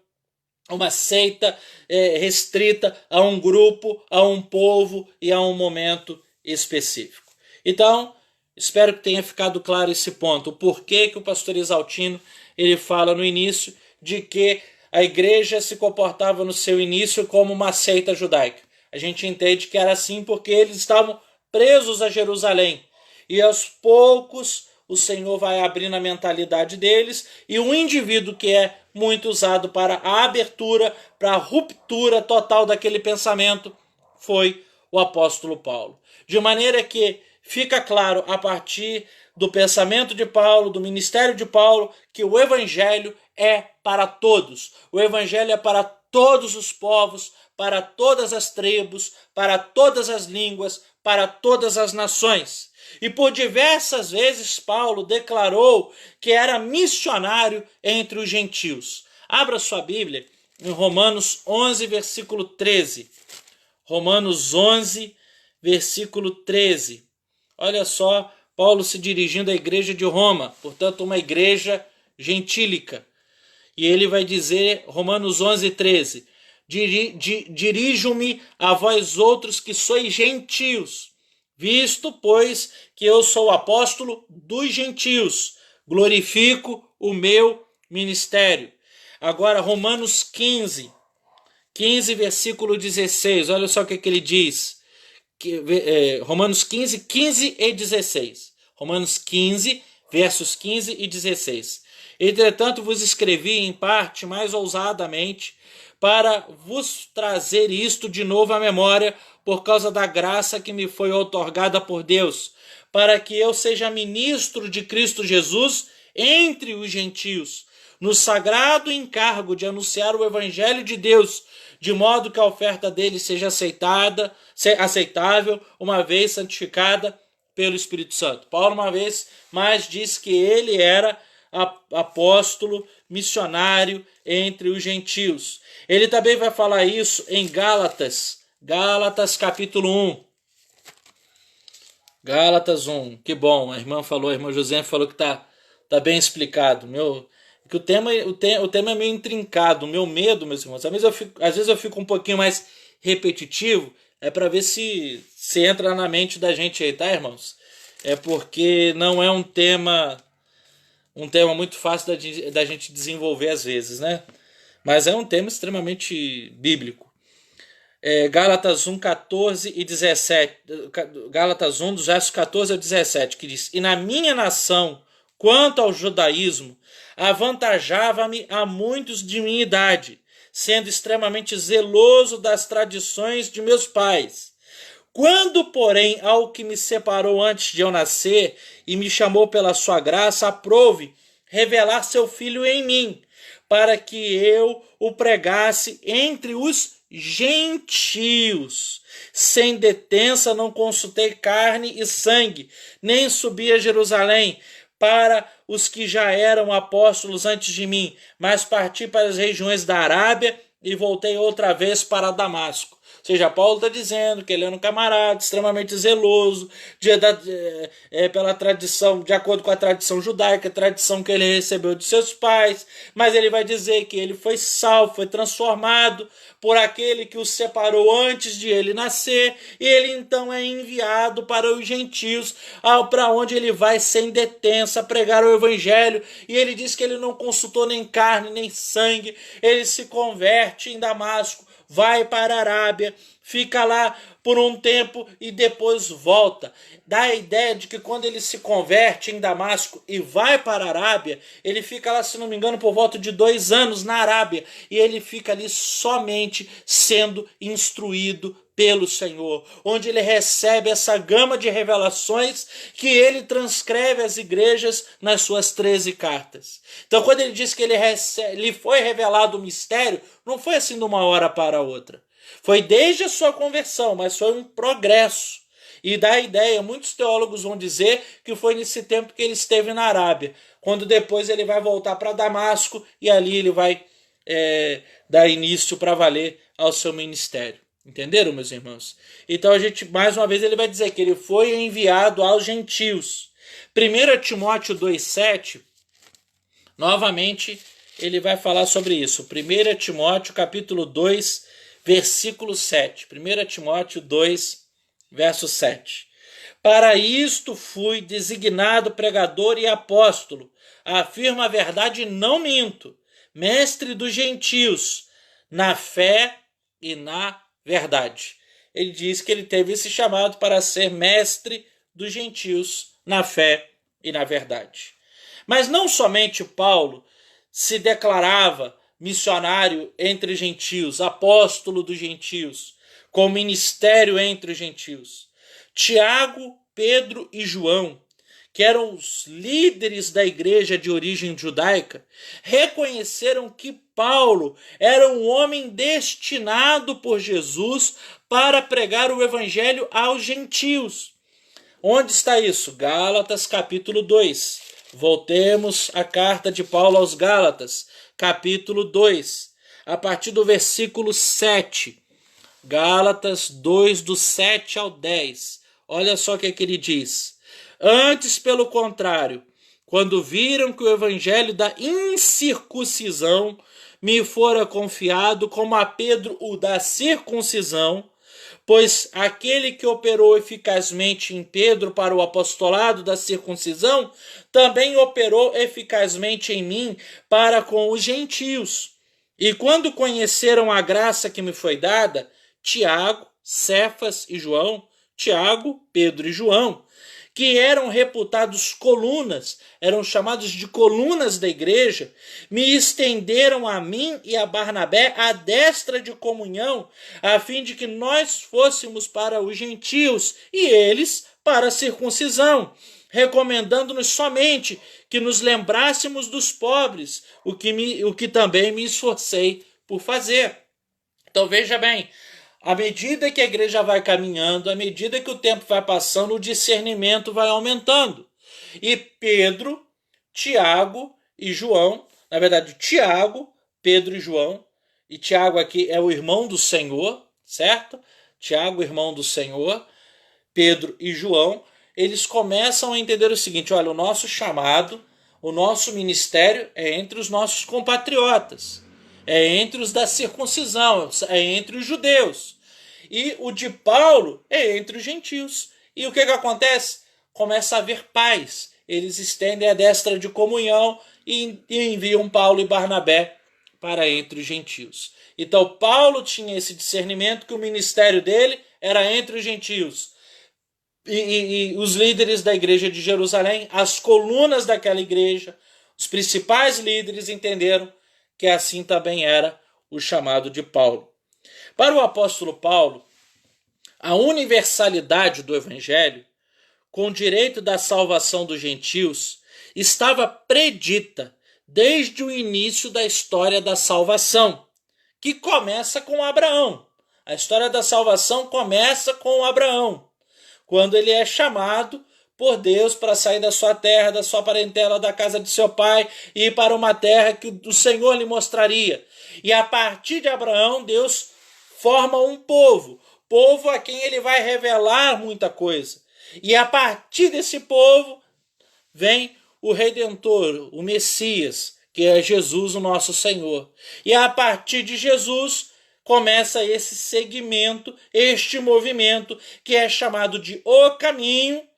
uma seita restrita a um grupo, a um povo e a um momento específico. Então, espero que tenha ficado claro esse ponto. O porquê que o pastor Isaltino ele fala no início de que a igreja se comportava no seu início como uma seita judaica. A gente entende que era assim porque eles estavam presos a Jerusalém. E aos poucos o Senhor vai abrindo a mentalidade deles, e um indivíduo que é muito usado para a abertura, para a ruptura total daquele pensamento, foi o apóstolo Paulo. De maneira que fica claro, a partir do pensamento de Paulo, do ministério de Paulo, que o evangelho é para todos. O evangelho é para todos os povos, para todas as tribos, para todas as línguas, para todas as nações. E por diversas vezes Paulo declarou que era missionário entre os gentios. Abra sua Bíblia em Romanos 11, versículo 13. Romanos 11, versículo 13. Olha só, Paulo se dirigindo à igreja de Roma, portanto uma igreja gentílica. E ele vai dizer, Romanos 11, 13, dirijo-me a vós outros que sois gentios, visto, pois, que eu sou apóstolo dos gentios, glorifico o meu ministério. Agora, Romanos 15, versículo 16, olha só o que ele diz. Romanos 15, 15 e 16. Romanos 15, versos 15 e 16. Entretanto, vos escrevi em parte mais ousadamente para vos trazer isto de novo à memória por causa da graça que me foi outorgada por Deus, para que eu seja ministro de Cristo Jesus entre os gentios, no sagrado encargo de anunciar o evangelho de Deus, de modo que a oferta dele seja aceitável, uma vez santificada pelo Espírito Santo. Paulo, uma vez mais, diz que ele era apóstolo, missionário entre os gentios. Ele também vai falar isso em Gálatas capítulo 1. Gálatas 1, que bom, a irmã José falou que tá bem explicado. Que o tema é meio intrincado. O meu medo, meus irmãos, às vezes eu fico um pouquinho mais repetitivo, é para ver se entra na mente da gente aí, tá, irmãos? É porque não é um tema muito fácil da gente desenvolver às vezes, né? Mas é um tema extremamente bíblico. Gálatas 1, 14 e 17. Gálatas 1, dos versos 14 ao 17, que diz: E na minha nação, quanto ao judaísmo, avantajava-me a muitos de minha idade, sendo extremamente zeloso das tradições de meus pais. Quando, porém, ao que me separou antes de eu nascer e me chamou pela sua graça, aprouve revelar seu filho em mim, para que eu o pregasse entre os gentios. Sem detença não consultei carne e sangue, nem subi a Jerusalém para os que já eram apóstolos antes de mim, mas parti para as regiões da Arábia e voltei outra vez para Damasco. Ou seja, Paulo está dizendo que ele era um camarada extremamente zeloso pela tradição, de acordo com a tradição judaica, a tradição que ele recebeu de seus pais, mas ele vai dizer que ele foi salvo, foi transformado por aquele que o separou antes de ele nascer, e ele então é enviado para os gentios, para onde ele vai sem detença pregar o evangelho, e ele diz que ele não consultou nem carne nem sangue, ele se converte em Damasco, vai para a Arábia, fica lá por um tempo e depois volta. Dá a ideia de que quando ele se converte em Damasco e vai para a Arábia, ele fica lá, se não me engano, por volta de 2 anos na Arábia, e ele fica ali somente sendo instruído pelo Senhor, onde ele recebe essa gama de revelações que ele transcreve às igrejas nas suas 13 cartas. Então, quando ele diz que lhe foi revelado o mistério, não foi assim de uma hora para outra. Foi desde a sua conversão, mas foi um progresso. E dá a ideia, muitos teólogos vão dizer que foi nesse tempo que ele esteve na Arábia, quando depois ele vai voltar para Damasco e ali ele vai dar início para valer ao seu ministério. Entenderam, meus irmãos? Então, mais uma vez, ele vai dizer que ele foi enviado aos gentios. 1 Timóteo 2,7, novamente, ele vai falar sobre isso. 1 Timóteo, capítulo 2, versículo 7. 1 Timóteo 2, verso 7. Para isto fui designado pregador e apóstolo. Afirmo a verdade e não minto. Mestre dos gentios, na fé e na verdade. Ele diz que ele teve esse chamado para ser mestre dos gentios na fé e na verdade. Mas não somente Paulo se declarava missionário entre os gentios, apóstolo dos gentios, com ministério entre os gentios. Tiago, Pedro e João, que eram os líderes da igreja de origem judaica, reconheceram que Paulo era um homem destinado por Jesus para pregar o evangelho aos gentios. Onde está isso? Gálatas capítulo 2. Voltemos à carta de Paulo aos Gálatas, capítulo 2, a partir do versículo 7. Gálatas 2, do 7 ao 10. Olha só o que ele diz. Antes, pelo contrário, quando viram que o evangelho da incircuncisão me fora confiado, como a Pedro o da circuncisão, pois aquele que operou eficazmente em Pedro para o apostolado da circuncisão, também operou eficazmente em mim para com os gentios. E quando conheceram a graça que me foi dada, Tiago, Cefas e João, Tiago, Pedro e João, que eram reputados colunas, eram chamados de colunas da igreja, me estenderam a mim e a Barnabé a destra de comunhão, a fim de que nós fôssemos para os gentios e eles para a circuncisão, recomendando-nos somente que nos lembrássemos dos pobres, o que também me esforcei por fazer. Então veja bem, à medida que a igreja vai caminhando, à medida que o tempo vai passando, o discernimento vai aumentando. E Pedro, Tiago e João, na verdade, Tiago, Pedro e João, e Tiago aqui é o irmão do Senhor, certo? Tiago, irmão do Senhor, Pedro e João, eles começam a entender o seguinte: olha, o nosso chamado, o nosso ministério é entre os nossos compatriotas. É entre os da circuncisão, é entre os judeus. E o de Paulo é entre os gentios. E o que acontece? Começa a haver paz. Eles estendem a destra de comunhão e enviam Paulo e Barnabé para entre os gentios. Então Paulo tinha esse discernimento que o ministério dele era entre os gentios. E os líderes da igreja de Jerusalém, as colunas daquela igreja, os principais líderes entenderam que assim também era o chamado de Paulo. Para o apóstolo Paulo, a universalidade do evangelho, com o direito da salvação dos gentios, estava predita desde o início da história da salvação, que começa com Abraão. A história da salvação começa com Abraão, quando ele é chamado por Deus para sair da sua terra, da sua parentela, da casa de seu pai e ir para uma terra que o Senhor lhe mostraria. E a partir de Abraão, Deus forma um povo a quem ele vai revelar muita coisa. E a partir desse povo vem o Redentor, o Messias, que é Jesus, o nosso Senhor. E a partir de Jesus começa esse segmento, este movimento que é chamado de O Caminho.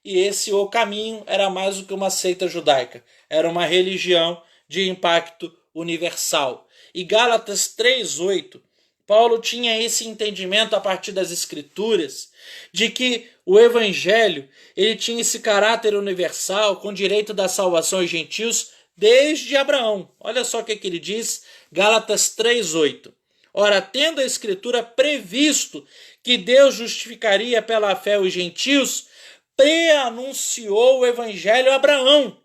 E esse O Caminho era mais do que uma seita judaica. Era uma religião de impacto universal. E Gálatas 3:8, Paulo tinha esse entendimento a partir das Escrituras de que o Evangelho ele tinha esse caráter universal com direito da salvação aos gentios desde Abraão. Olha só o que ele diz, Gálatas 3:8. Ora, tendo a Escritura previsto que Deus justificaria pela fé os gentios, preanunciou o evangelho a Abraão.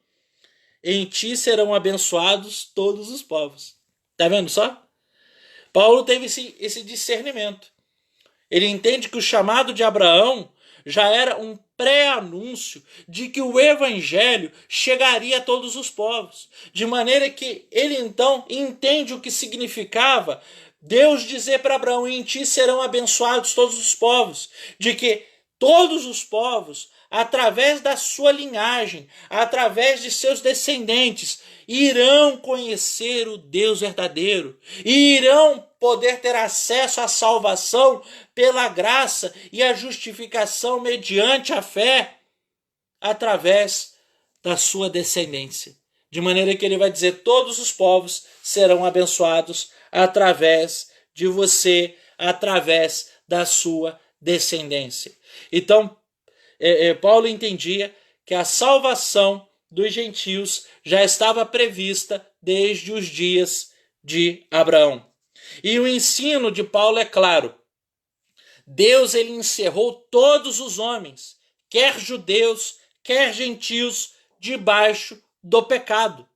Em ti serão abençoados todos os povos. Tá vendo só? Paulo teve esse discernimento. Ele entende que o chamado de Abraão já era um pré-anúncio de que o evangelho chegaria a todos os povos. De maneira que ele então entende o que significava Deus dizer para Abraão: em ti serão abençoados todos os povos. De que todos os povos, através da sua linhagem, através de seus descendentes, irão conhecer o Deus verdadeiro e irão poder ter acesso à salvação pela graça e à justificação mediante a fé através da sua descendência. De maneira que ele vai dizer: todos os povos serão abençoados através de você, através da sua descendência. Então, Paulo entendia que a salvação dos gentios já estava prevista desde os dias de Abraão. E o ensino de Paulo é claro. Deus ele encerrou todos os homens, quer judeus, quer gentios, debaixo do pecado.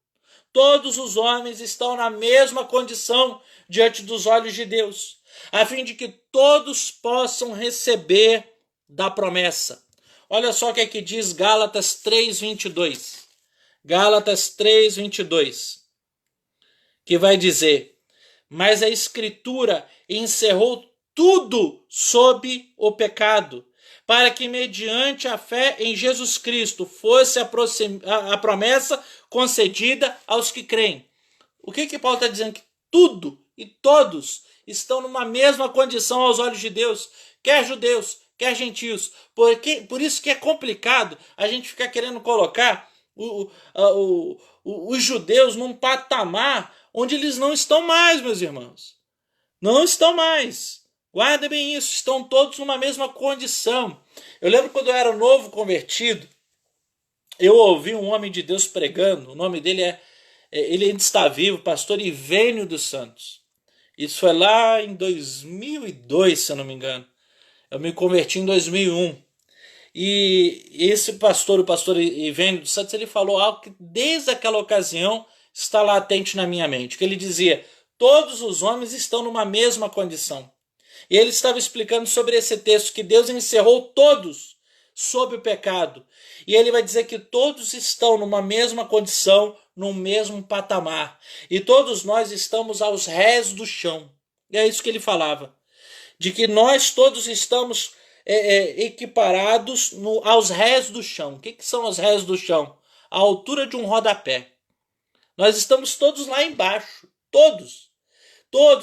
Todos os homens estão na mesma condição diante dos olhos de Deus, a fim de que todos possam receber da promessa. Olha só o que aqui diz Gálatas 3:22. Gálatas 3:22, que vai dizer: mas a Escritura encerrou tudo sob o pecado, para que mediante a fé em Jesus Cristo fosse a promessa concedida aos que creem. O que Paulo está dizendo? Que tudo e todos estão numa mesma condição aos olhos de Deus, quer judeus, quer gentios. Por isso que é complicado a gente ficar querendo colocar os judeus num patamar onde eles não estão mais, meus irmãos. Não estão mais. Guarda bem isso, estão todos numa mesma condição. Eu lembro quando eu era novo convertido, eu ouvi um homem de Deus pregando, o nome dele ele ainda está vivo, pastor Ivênio dos Santos. Isso foi lá em 2002, se eu não me engano. Eu me converti em 2001. E esse pastor, o pastor Ivênio dos Santos, ele falou algo que desde aquela ocasião está latente na minha mente. Que ele dizia: todos os homens estão numa mesma condição. E ele estava explicando sobre esse texto, que Deus encerrou todos sob o pecado. E ele vai dizer que todos estão numa mesma condição, num mesmo patamar. E todos nós estamos aos rés do chão. E é isso que ele falava. De que nós todos estamos equiparados aos rés do chão. O que são os rés do chão? A altura de um rodapé. Nós estamos todos lá embaixo. Todos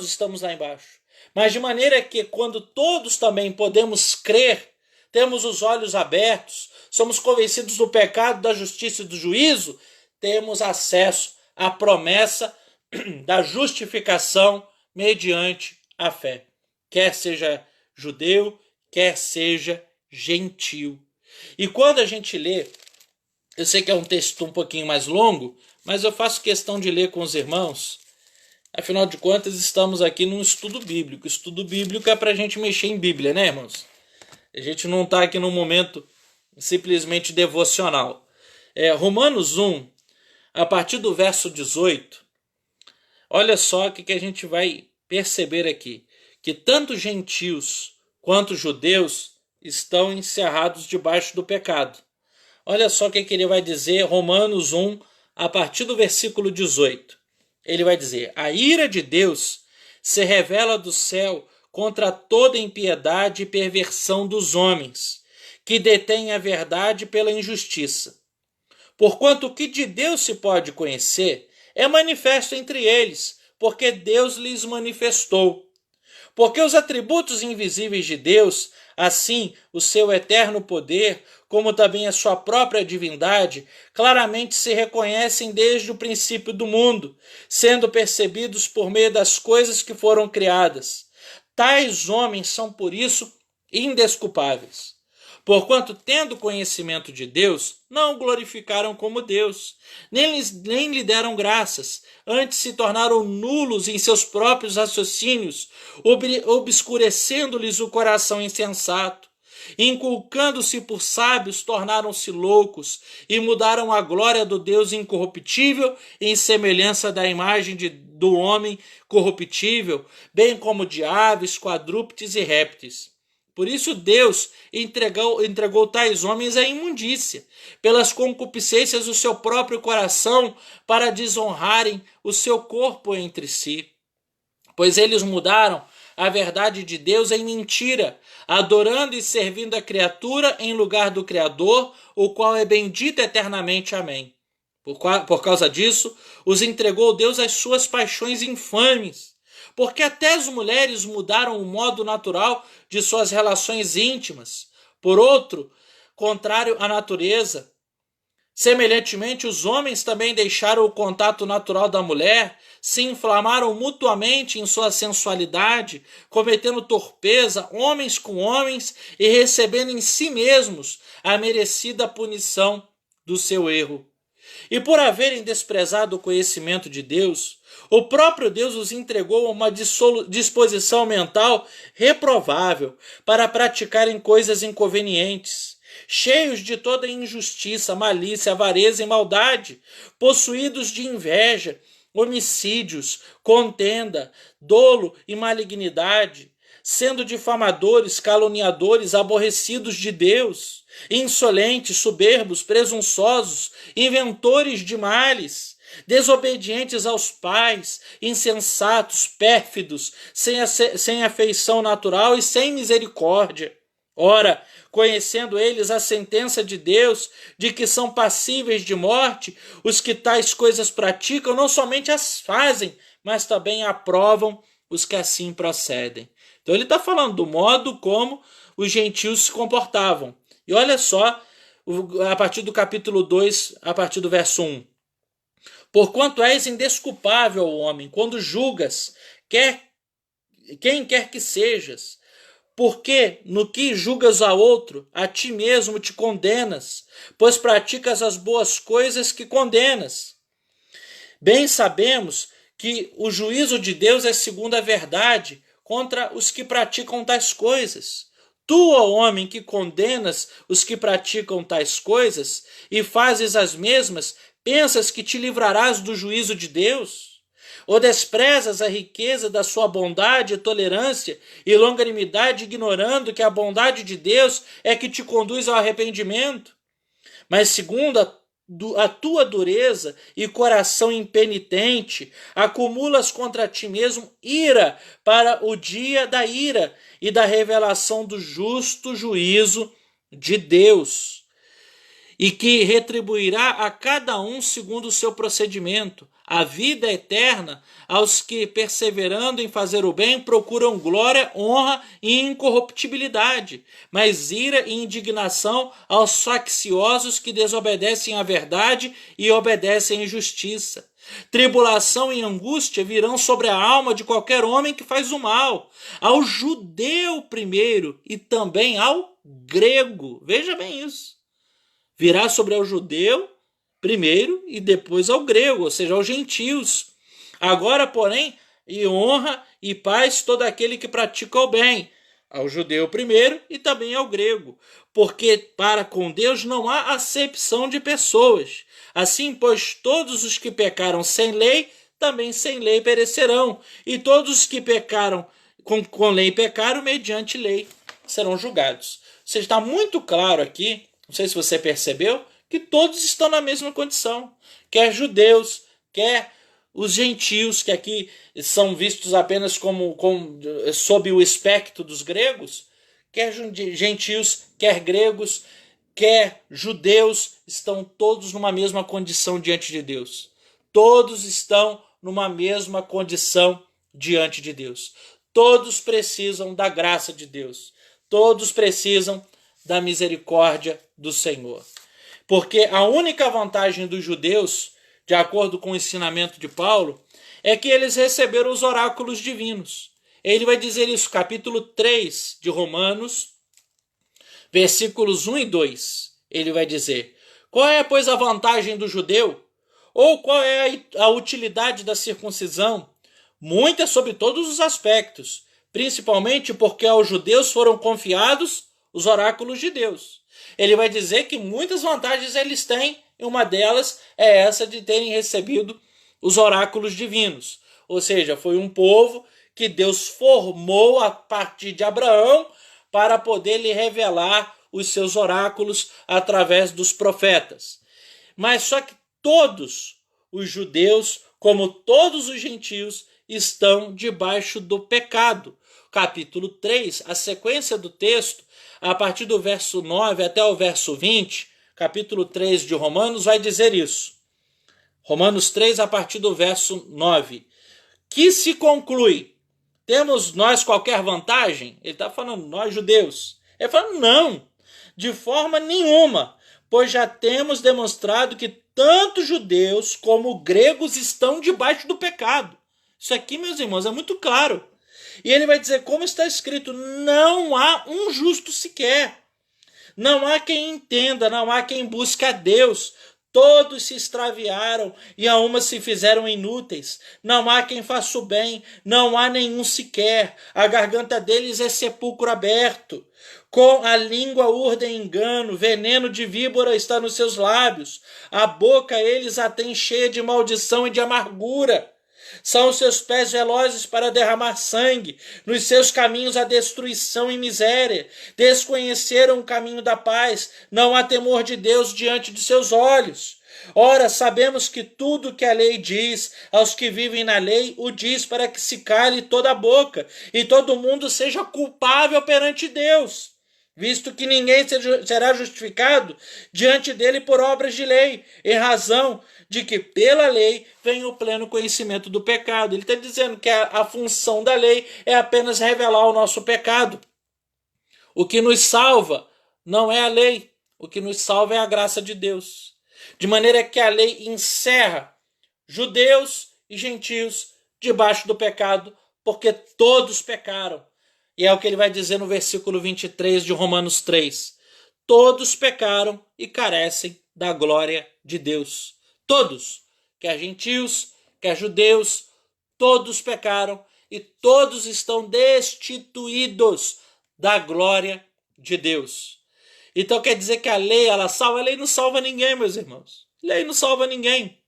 estamos lá embaixo. Mas de maneira que quando todos também podemos crer, temos os olhos abertos, somos convencidos do pecado, da justiça e do juízo, temos acesso à promessa da justificação mediante a fé. Quer seja judeu, quer seja gentil. E quando a gente lê, eu sei que é um texto um pouquinho mais longo, mas eu faço questão de ler com os irmãos. Afinal de contas, estamos aqui num estudo bíblico. Estudo bíblico é para a gente mexer em Bíblia, né, irmãos? A gente não está aqui num momento simplesmente devocional. Romanos 1, a partir do verso 18, olha só o que a gente vai perceber aqui. Que tanto gentios quanto judeus estão encerrados debaixo do pecado. Olha só o que ele vai dizer, Romanos 1, a partir do versículo 18. Ele vai dizer: a ira de Deus se revela do céu contra toda impiedade e perversão dos homens, que detêm a verdade pela injustiça. Porquanto o que de Deus se pode conhecer é manifesto entre eles, porque Deus lhes manifestou. Porque os atributos invisíveis de Deus, assim o seu eterno poder, como também a sua própria divindade, claramente se reconhecem desde o princípio do mundo, sendo percebidos por meio das coisas que foram criadas. Tais homens são, por isso, indesculpáveis. Porquanto, tendo conhecimento de Deus, não o glorificaram como Deus, nem lhe deram graças, antes se tornaram nulos em seus próprios raciocínios, obscurecendo-lhes o coração insensato. Inculcando-se por sábios, tornaram-se loucos e mudaram a glória do Deus incorruptível em semelhança da imagem do homem corruptível, bem como de aves, quadrúpedes e répteis. Por isso Deus entregou tais homens à imundícia, pelas concupiscências do seu próprio coração, para desonrarem o seu corpo entre si. Pois eles mudaram a verdade de Deus em mentira, adorando e servindo a criatura em lugar do Criador, o qual é bendito eternamente. Amém. Por causa disso, os entregou Deus às suas paixões infames, porque até as mulheres mudaram o modo natural de suas relações íntimas, por outro, contrário à natureza. Semelhantemente, os homens também deixaram o contato natural da mulher, se inflamaram mutuamente em sua sensualidade, cometendo torpeza, homens com homens, e recebendo em si mesmos a merecida punição do seu erro. E por haverem desprezado o conhecimento de Deus, o próprio Deus os entregou a uma disposição mental reprovável para praticarem coisas inconvenientes, cheios de toda injustiça, malícia, avareza e maldade, possuídos de inveja, homicídios, contenda, dolo e malignidade, sendo difamadores, caluniadores, aborrecidos de Deus, insolentes, soberbos, presunçosos, inventores de males, desobedientes aos pais, insensatos, pérfidos, sem afeição natural e sem misericórdia. Ora, conhecendo eles a sentença de Deus, de que são passíveis de morte, os que tais coisas praticam, não somente as fazem, mas também aprovam os que assim procedem. Então ele está falando do modo como os gentios se comportavam. E olha só, a partir do capítulo 2, a partir do verso 1. Porquanto és indesculpável, homem, quando julgas, quem quer que sejas, porque no que julgas a outro, a ti mesmo te condenas, pois praticas as boas coisas que condenas. Bem sabemos que o juízo de Deus é segundo a verdade contra os que praticam tais coisas. Tu, ó homem, que condenas os que praticam tais coisas e fazes as mesmas, pensas que te livrarás do juízo de Deus? Ou desprezas a riqueza da sua bondade, tolerância e longanimidade, ignorando que a bondade de Deus é que te conduz ao arrependimento? Mas segundo a tua dureza e coração impenitente, acumulas contra ti mesmo ira para o dia da ira e da revelação do justo juízo de Deus, e que retribuirá a cada um segundo o seu procedimento, a vida eterna aos que, perseverando em fazer o bem, procuram glória, honra e incorruptibilidade, mas ira e indignação aos facciosos que desobedecem à verdade e obedecem à injustiça. Tribulação e angústia virão sobre a alma de qualquer homem que faz o mal, ao judeu primeiro e também ao grego. Veja bem isso. Virá sobre o judeu primeiro e depois ao grego, ou seja, aos gentios. Agora, porém, e honra e paz todo aquele que pratica o bem, ao judeu primeiro e também ao grego, porque para com Deus não há acepção de pessoas. Assim, pois, todos os que pecaram sem lei, também sem lei perecerão, e todos os que pecaram com lei pecaram, mediante lei serão julgados. Ou seja, está muito claro aqui, não sei se você percebeu, que todos estão na mesma condição, quer judeus, quer os gentios, que aqui são vistos apenas como sob o espectro dos gregos, quer gentios, quer gregos, quer judeus, estão todos numa mesma condição diante de Deus. Todos estão numa mesma condição diante de Deus. Todos precisam da graça de Deus. Todos precisam da misericórdia do Senhor. Porque a única vantagem dos judeus, de acordo com o ensinamento de Paulo, é que eles receberam os oráculos divinos. Ele vai dizer isso, capítulo 3 de Romanos, versículos 1 e 2. Ele vai dizer: qual é, pois, a vantagem do judeu? Ou qual é a utilidade da circuncisão? Muita sobre todos os aspectos, principalmente porque aos judeus foram confiados os oráculos de Deus. Ele vai dizer que muitas vantagens eles têm, e uma delas é essa de terem recebido os oráculos divinos. Ou seja, foi um povo que Deus formou a partir de Abraão para poder lhe revelar os seus oráculos através dos profetas. Mas só que todos os judeus, como todos os gentios, estão debaixo do pecado. Capítulo 3, a sequência do texto, a partir do verso 9 até o verso 20, capítulo 3 de Romanos, vai dizer isso. Romanos 3, a partir do verso 9. Que se conclui? Temos nós qualquer vantagem? Ele está falando, nós judeus. Ele fala, não, de forma nenhuma, pois já temos demonstrado que tanto judeus como gregos estão debaixo do pecado. Isso aqui, meus irmãos, é muito claro. E ele vai dizer, como está escrito, não há um justo sequer. Não há quem entenda, não há quem busque a Deus. Todos se extraviaram e a uma se fizeram inúteis. Não há quem faça o bem, não há nenhum sequer. A garganta deles é sepulcro aberto. Com a língua urdem engano, veneno de víbora está nos seus lábios. A boca eles a têm cheia de maldição e de amargura. São os seus pés velozes para derramar sangue, nos seus caminhos a destruição e miséria. Desconheceram o caminho da paz, não há temor de Deus diante de seus olhos. Ora, sabemos que tudo que a lei diz aos que vivem na lei, o diz para que se cale toda a boca e todo mundo seja culpável perante Deus, visto que ninguém será justificado diante dele por obras de lei, em razão de que pela lei vem o pleno conhecimento do pecado. Ele está dizendo que a função da lei é apenas revelar o nosso pecado. O que nos salva não é a lei, o que nos salva é a graça de Deus. De maneira que a lei encerra judeus e gentios debaixo do pecado, porque todos pecaram. E é o que ele vai dizer no versículo 23 de Romanos 3. Todos pecaram e carecem da glória de Deus. Todos, quer gentios, quer judeus, todos pecaram e todos estão destituídos da glória de Deus. Então quer dizer que a lei, ela salva? A lei não salva ninguém, meus irmãos. A lei não salva ninguém.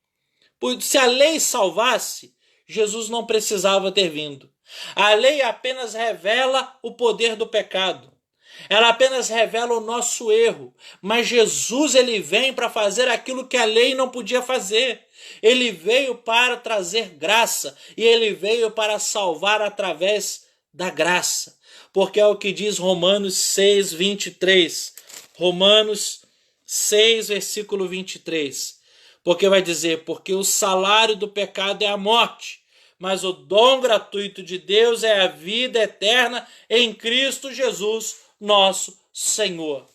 Se a lei salvasse, Jesus não precisava ter vindo. A lei apenas revela o poder do pecado. Ela apenas revela o nosso erro. Mas Jesus, ele vem para fazer aquilo que a lei não podia fazer. Ele veio para trazer graça. E ele veio para salvar através da graça. Porque é o que diz Romanos 6, 23. Romanos 6, versículo 23. Porque vai dizer, porque o salário do pecado é a morte, mas o dom gratuito de Deus é a vida eterna em Cristo Jesus, nosso Senhor.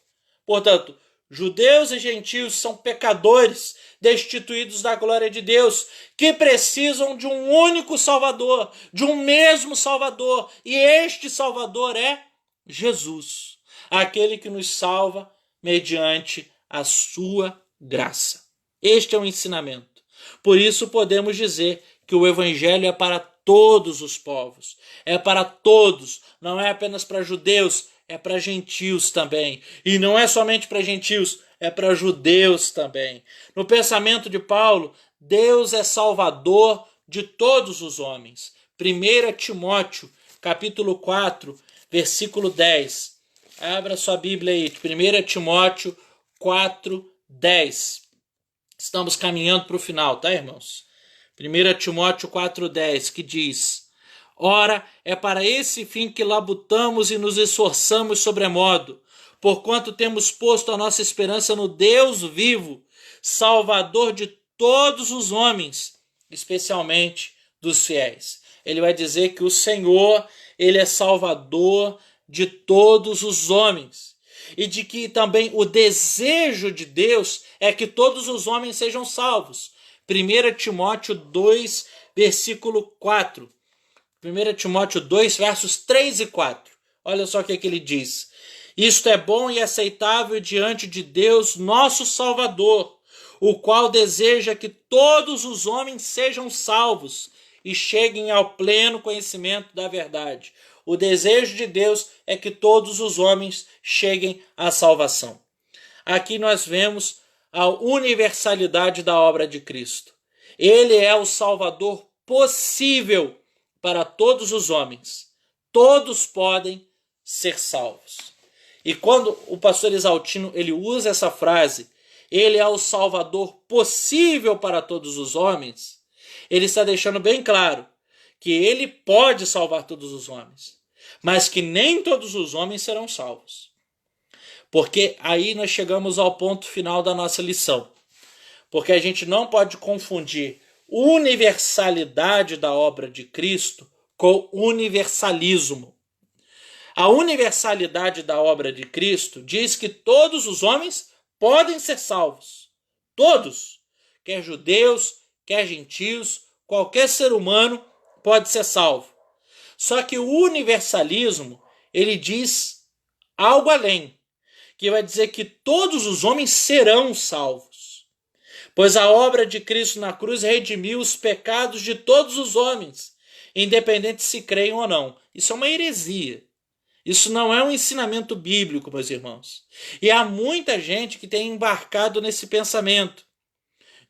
Portanto, judeus e gentios são pecadores, destituídos da glória de Deus, que precisam de um único Salvador, de um mesmo Salvador, e este Salvador é Jesus, aquele que nos salva mediante a sua graça. Este é o ensinamento. Por isso podemos dizer que o evangelho é para todos os povos. É para todos, não é apenas para judeus, é para gentios também. E não é somente para gentios, é para judeus também. No pensamento de Paulo, Deus é salvador de todos os homens. 1 Timóteo, capítulo 4, versículo 10. Abra sua Bíblia aí, 1 Timóteo 4, 10. Estamos caminhando para o final, tá, irmãos? 1 Timóteo 4,10, que diz: Ora, é para esse fim que labutamos e nos esforçamos sobremodo, porquanto temos posto a nossa esperança no Deus vivo, Salvador de todos os homens, especialmente dos fiéis. Ele vai dizer que o Senhor, ele é Salvador de todos os homens. E de que também o desejo de Deus é que todos os homens sejam salvos. 1 Timóteo 2, versículo 4. 1 Timóteo 2, versos 3 e 4. Olha só o que ele diz. Isto é bom e aceitável diante de Deus, nosso Salvador, o qual deseja que todos os homens sejam salvos e cheguem ao pleno conhecimento da verdade. O desejo de Deus é que todos os homens cheguem à salvação. Aqui nós vemos a universalidade da obra de Cristo. Ele é o Salvador possível para todos os homens. Todos podem ser salvos. E quando o pastor Exaltino ele usa essa frase, ele é o Salvador possível para todos os homens, ele está deixando bem claro que ele pode salvar todos os homens, mas que nem todos os homens serão salvos. Porque aí nós chegamos ao ponto final da nossa lição. Porque a gente não pode confundir universalidade da obra de Cristo com universalismo. A universalidade da obra de Cristo diz que todos os homens podem ser salvos. Todos. Quer judeus, quer gentios, qualquer ser humano pode ser salvo. Só que o universalismo, ele diz algo além, que vai dizer que todos os homens serão salvos. Pois a obra de Cristo na cruz redimiu os pecados de todos os homens, independente se creem ou não. Isso é uma heresia. Isso não é um ensinamento bíblico, meus irmãos. E há muita gente que tem embarcado nesse pensamento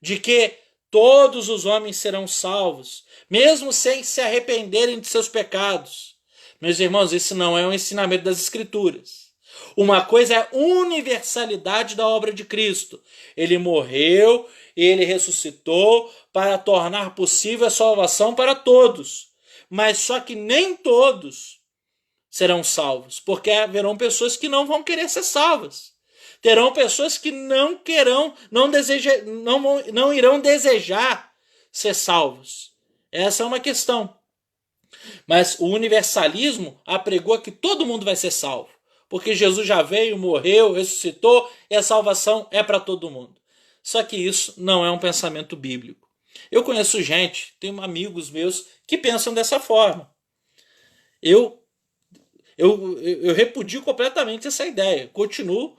de que todos os homens serão salvos, mesmo sem se arrependerem de seus pecados. Meus irmãos, isso não é um ensinamento das Escrituras. Uma coisa é a universalidade da obra de Cristo. Ele morreu e ele ressuscitou para tornar possível a salvação para todos. Mas só que nem todos serão salvos, porque haverão pessoas que não vão querer ser salvas. Terão pessoas que não irão desejar ser salvos. Essa é uma questão. Mas o universalismo apregou que todo mundo vai ser salvo, porque Jesus já veio, morreu, ressuscitou e a salvação é para todo mundo. Só que isso não é um pensamento bíblico. Eu conheço gente, tenho amigos meus que pensam dessa forma. Eu repudio completamente essa ideia. Continuo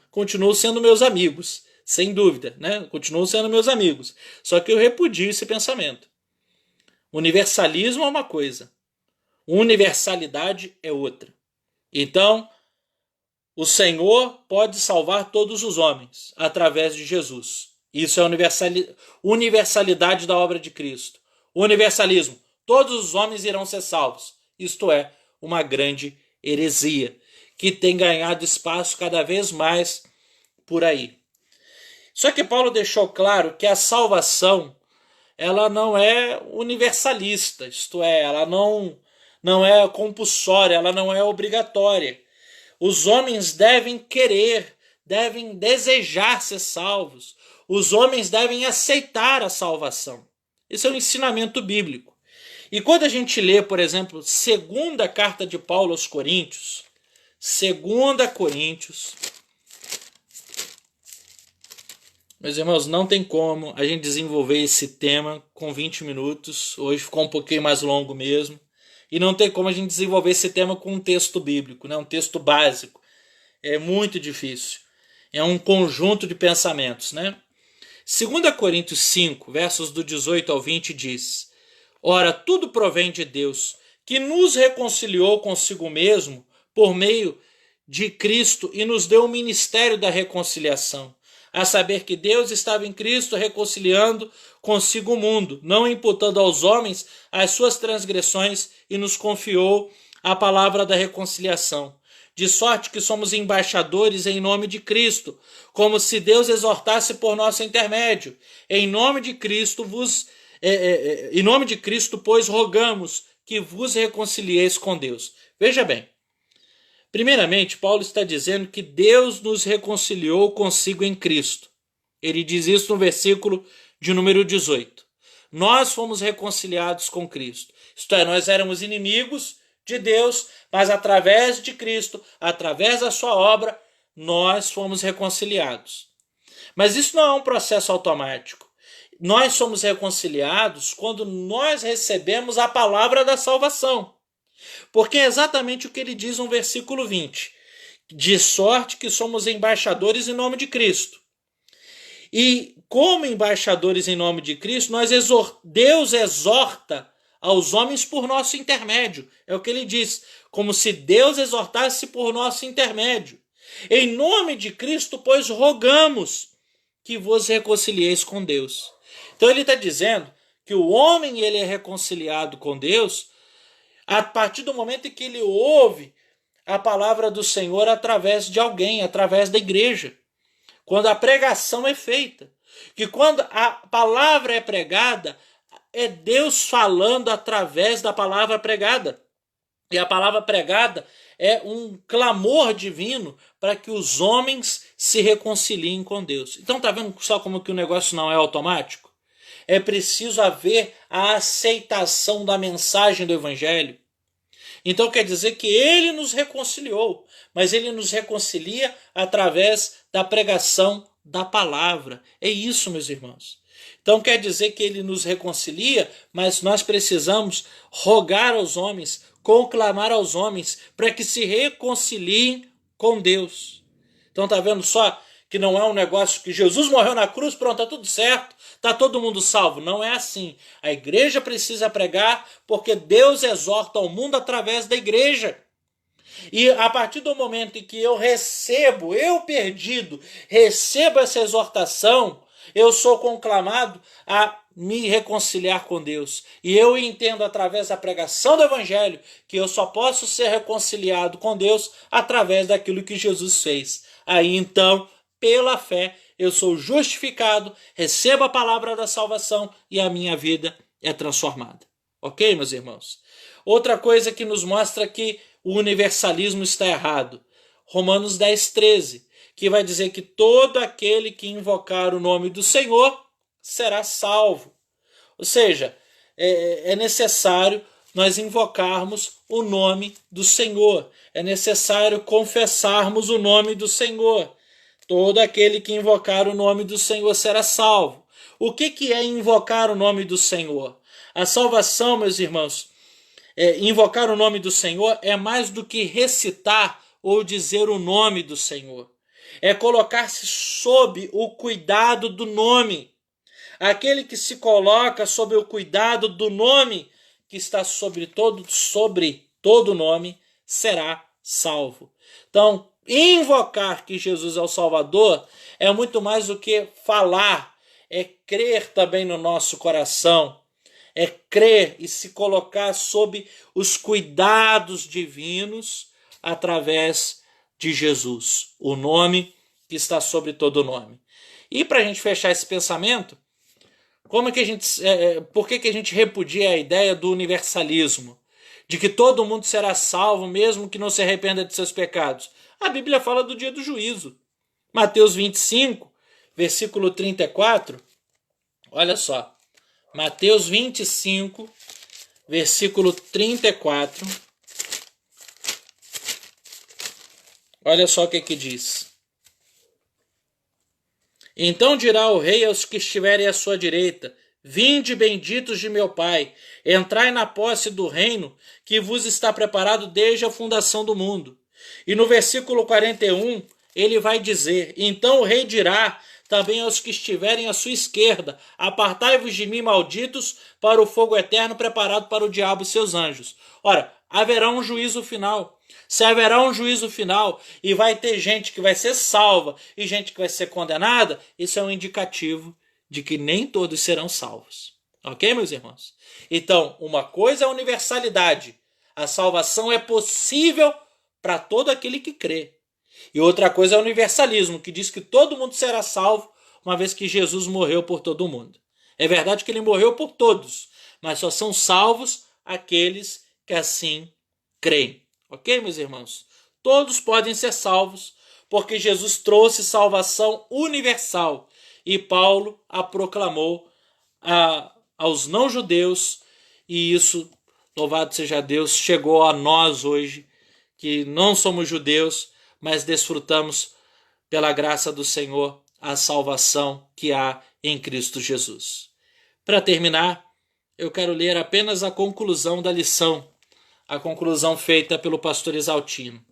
sendo meus amigos, sem dúvida, né? Continuo sendo meus amigos. Só que eu repudio esse pensamento. Universalismo é uma coisa, universalidade é outra. Então, o Senhor pode salvar todos os homens através de Jesus. Isso é universalidade da obra de Cristo. Universalismo, todos os homens irão ser salvos. Isto é uma grande heresia, que tem ganhado espaço cada vez mais por aí. Só que Paulo deixou claro que a salvação ela não é universalista, isto é, ela não é compulsória, ela não é obrigatória. Os homens devem querer, devem desejar ser salvos. Os homens devem aceitar a salvação. Esse é um ensinamento bíblico. E quando a gente lê, por exemplo, segunda carta de Paulo aos Coríntios, 2 Coríntios, meus irmãos, não tem como a gente desenvolver esse tema com 20 minutos. Hoje ficou um pouquinho mais longo mesmo. E não tem como a gente desenvolver esse tema com um texto bíblico, né? Um texto básico. É muito difícil. É um conjunto de pensamentos, né? 2 Coríntios 5, versos do 18 ao 20 diz: Ora, tudo provém de Deus, que nos reconciliou consigo mesmo por meio de Cristo e nos deu o ministério da reconciliação. A saber que Deus estava em Cristo reconciliando consigo o mundo, não imputando aos homens as suas transgressões, e nos confiou a palavra da reconciliação. De sorte que somos embaixadores em nome de Cristo, como se Deus exortasse por nosso intermédio. Em nome de Cristo, pois, rogamos que vos reconcilieis com Deus. Veja bem, primeiramente, Paulo está dizendo que Deus nos reconciliou consigo em Cristo. Ele diz isso no versículo de número 18. Nós fomos reconciliados com Cristo. Isto é, nós éramos inimigos de Deus, mas através de Cristo, através da sua obra, nós fomos reconciliados. Mas isso não é um processo automático. Nós somos reconciliados quando nós recebemos a palavra da salvação. Porque é exatamente o que ele diz no versículo 20. De sorte que somos embaixadores em nome de Cristo. E como embaixadores em nome de Cristo, Deus exorta aos homens por nosso intermédio. É o que ele diz. Como se Deus exortasse por nosso intermédio. Em nome de Cristo, pois, rogamos que vos reconcilieis com Deus. Então ele está dizendo que o homem ele é reconciliado com Deus a partir do momento em que ele ouve a palavra do Senhor através de alguém, através da igreja. Quando a pregação é feita. Que quando a palavra é pregada, é Deus falando através da palavra pregada. E a palavra pregada é um clamor divino para que os homens se reconciliem com Deus. Então está vendo só como que o negócio não é automático? É preciso haver a aceitação da mensagem do Evangelho. Então quer dizer que ele nos reconciliou, mas ele nos reconcilia através da pregação da palavra. É isso, meus irmãos. Então quer dizer que ele nos reconcilia, mas nós precisamos rogar aos homens, conclamar aos homens, para que se reconciliem com Deus. Então está vendo só que não é um negócio que Jesus morreu na cruz, pronto, está tudo certo, está todo mundo salvo. Não é assim. A igreja precisa pregar porque Deus exorta ao mundo através da igreja. E a partir do momento em que eu perdido, recebo essa exortação, eu sou conclamado a me reconciliar com Deus. E eu entendo através da pregação do Evangelho que eu só posso ser reconciliado com Deus através daquilo que Jesus fez. Aí então, pela fé, eu sou justificado, recebo a palavra da salvação e a minha vida é transformada. Ok, meus irmãos? Outra coisa que nos mostra que o universalismo está errado. Romanos 10:13, que vai dizer que todo aquele que invocar o nome do Senhor será salvo. Ou seja, é necessário nós invocarmos o nome do Senhor. É necessário confessarmos o nome do Senhor. Todo aquele que invocar o nome do Senhor será salvo. O que é invocar o nome do Senhor? A salvação, meus irmãos, invocar o nome do Senhor é mais do que recitar ou dizer o nome do Senhor. É colocar-se sob o cuidado do nome. Aquele que se coloca sob o cuidado do nome que está sobre todo nome será salvo. Então, invocar que Jesus é o Salvador é muito mais do que falar, é crer também no nosso coração, é crer e se colocar sob os cuidados divinos através de Jesus, o nome que está sobre todo nome. E para a gente fechar esse pensamento, por que a gente repudia a ideia do universalismo? De que todo mundo será salvo mesmo que não se arrependa de seus pecados? A Bíblia fala do dia do juízo. Mateus 25, versículo 34. Olha só. Mateus 25, versículo 34. Olha só o que diz. Então dirá o rei aos que estiverem à sua direita: vinde, benditos de meu Pai, entrai na posse do reino que vos está preparado desde a fundação do mundo. E no versículo 41, ele vai dizer: então o rei dirá também aos que estiverem à sua esquerda: apartai-vos de mim, malditos, para o fogo eterno preparado para o diabo e seus anjos. Ora, haverá um juízo final. Se haverá um juízo final e vai ter gente que vai ser salva e gente que vai ser condenada, isso é um indicativo de que nem todos serão salvos. Ok, meus irmãos? Então, uma coisa é a universalidade. A salvação é possível para todo aquele que crê. E outra coisa é o universalismo, que diz que todo mundo será salvo, uma vez que Jesus morreu por todo mundo. É verdade que ele morreu por todos, mas só são salvos aqueles que assim creem. Ok, meus irmãos? Todos podem ser salvos, porque Jesus trouxe salvação universal e Paulo a proclamou aos não-judeus, e isso, louvado seja Deus, chegou a nós hoje, que não somos judeus, mas desfrutamos pela graça do Senhor a salvação que há em Cristo Jesus. Para terminar, eu quero ler apenas a conclusão da lição, a conclusão feita pelo pastor Exaltino,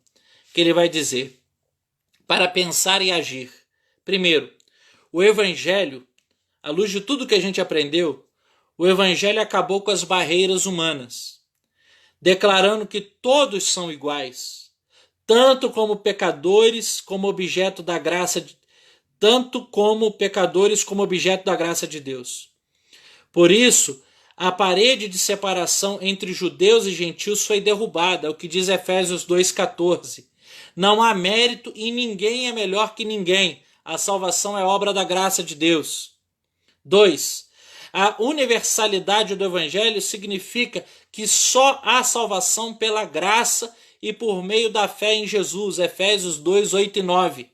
que ele vai dizer: para pensar e agir. Primeiro, o Evangelho, à luz de tudo que a gente aprendeu, o Evangelho acabou com as barreiras humanas, declarando que todos são iguais, tanto como pecadores como objeto da graça de Deus. Por isso, a parede de separação entre judeus e gentios foi derrubada, é o que diz Efésios 2,14. Não há mérito e ninguém é melhor que ninguém. A salvação é obra da graça de Deus. 2. A universalidade do Evangelho significa que só há salvação pela graça e por meio da fé em Jesus. Efésios 2, 8 e 9.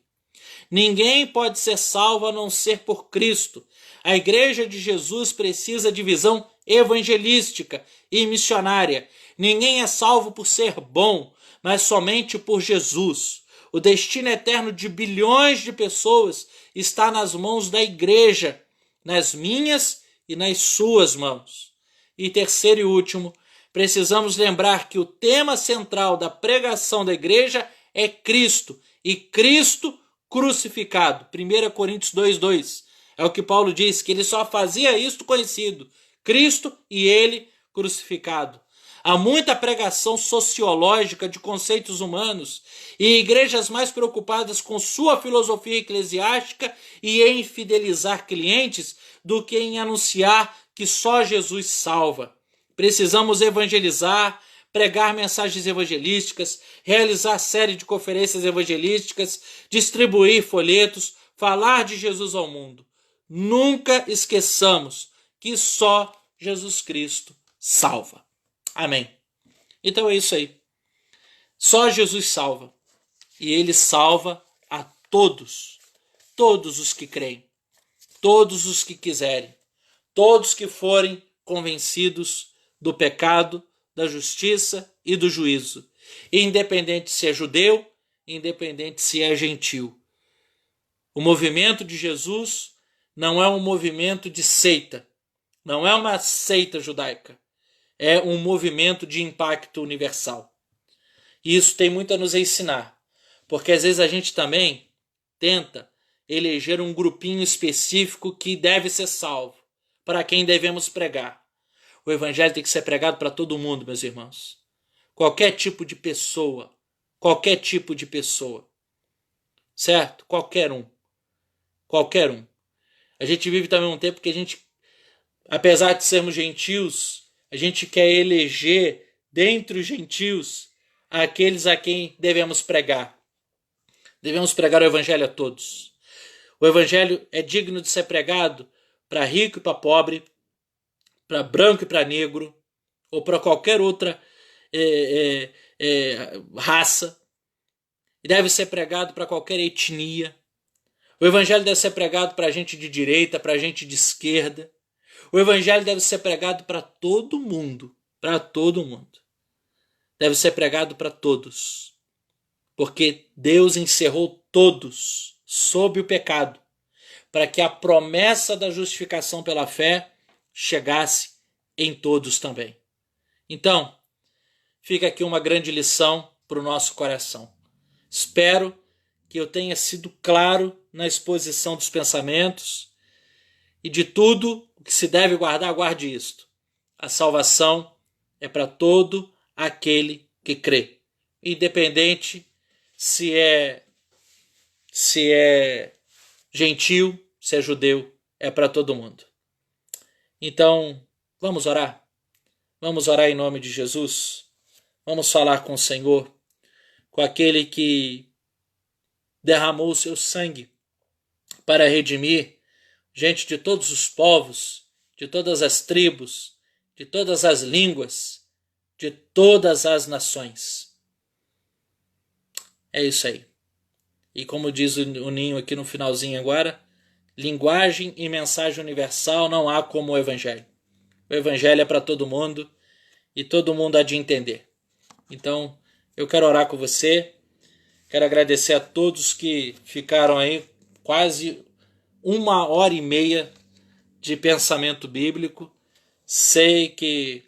Ninguém pode ser salvo a não ser por Cristo. A Igreja de Jesus precisa de visão evangelística e missionária. Ninguém é salvo por ser bom, mas somente por Jesus. O destino eterno de bilhões de pessoas está nas mãos da Igreja, nas minhas e nas suas mãos. E terceiro e último, precisamos lembrar que o tema central da pregação da Igreja é Cristo, e Cristo crucificado. 1 Coríntios 2:2. É o que Paulo diz, que ele só fazia isto conhecido: Cristo e ele crucificado. Há muita pregação sociológica de conceitos humanos e igrejas mais preocupadas com sua filosofia eclesiástica e em fidelizar clientes do que em anunciar que só Jesus salva. Precisamos evangelizar, pregar mensagens evangelísticas, realizar série de conferências evangelísticas, distribuir folhetos, falar de Jesus ao mundo. Nunca esqueçamos que só Jesus Cristo salva. Amém. Então é isso aí. Só Jesus salva. E ele salva a todos. Todos os que creem. Todos os que quiserem. Todos que forem convencidos do pecado, da justiça e do juízo. Independente se é judeu, independente se é gentil. O movimento de Jesus não é um movimento de seita. Não é uma seita judaica. É um movimento de impacto universal. E isso tem muito a nos ensinar. Porque às vezes a gente também tenta eleger um grupinho específico que deve ser salvo, para quem devemos pregar. O evangelho tem que ser pregado para todo mundo, meus irmãos. Qualquer tipo de pessoa. Qualquer tipo de pessoa. Certo? Qualquer um. Qualquer um. A gente vive também um tempo que a gente, apesar de sermos gentios, a gente quer eleger dentre os gentios aqueles a quem devemos pregar. Devemos pregar o evangelho a todos. O evangelho é digno de ser pregado para rico e para pobre, para branco e para negro, ou para qualquer outra raça. E deve ser pregado para qualquer etnia. O evangelho deve ser pregado para gente de direita, para gente de esquerda. O evangelho deve ser pregado para todo mundo. Para todo mundo. Deve ser pregado para todos. Porque Deus encerrou todos sob o pecado, para que a promessa da justificação pela fé chegasse em todos também. Então, fica aqui uma grande lição para o nosso coração. Espero que eu tenha sido claro na exposição dos pensamentos e de tudo o que se deve guardar, guarde isto. A salvação é para todo aquele que crê, independente se é gentil, se é judeu, é para todo mundo. Então, vamos orar? Vamos orar em nome de Jesus? Vamos falar com o Senhor, com aquele que derramou o seu sangue para redimir gente de todos os povos, de todas as tribos, de todas as línguas, de todas as nações. É isso aí. E como diz o Ninho aqui no finalzinho agora, linguagem e mensagem universal não há como o Evangelho. O Evangelho é para todo mundo e todo mundo há de entender. Então, eu quero orar com você. Quero agradecer a todos que ficaram aí quase 1h30 de pensamento bíblico. Sei que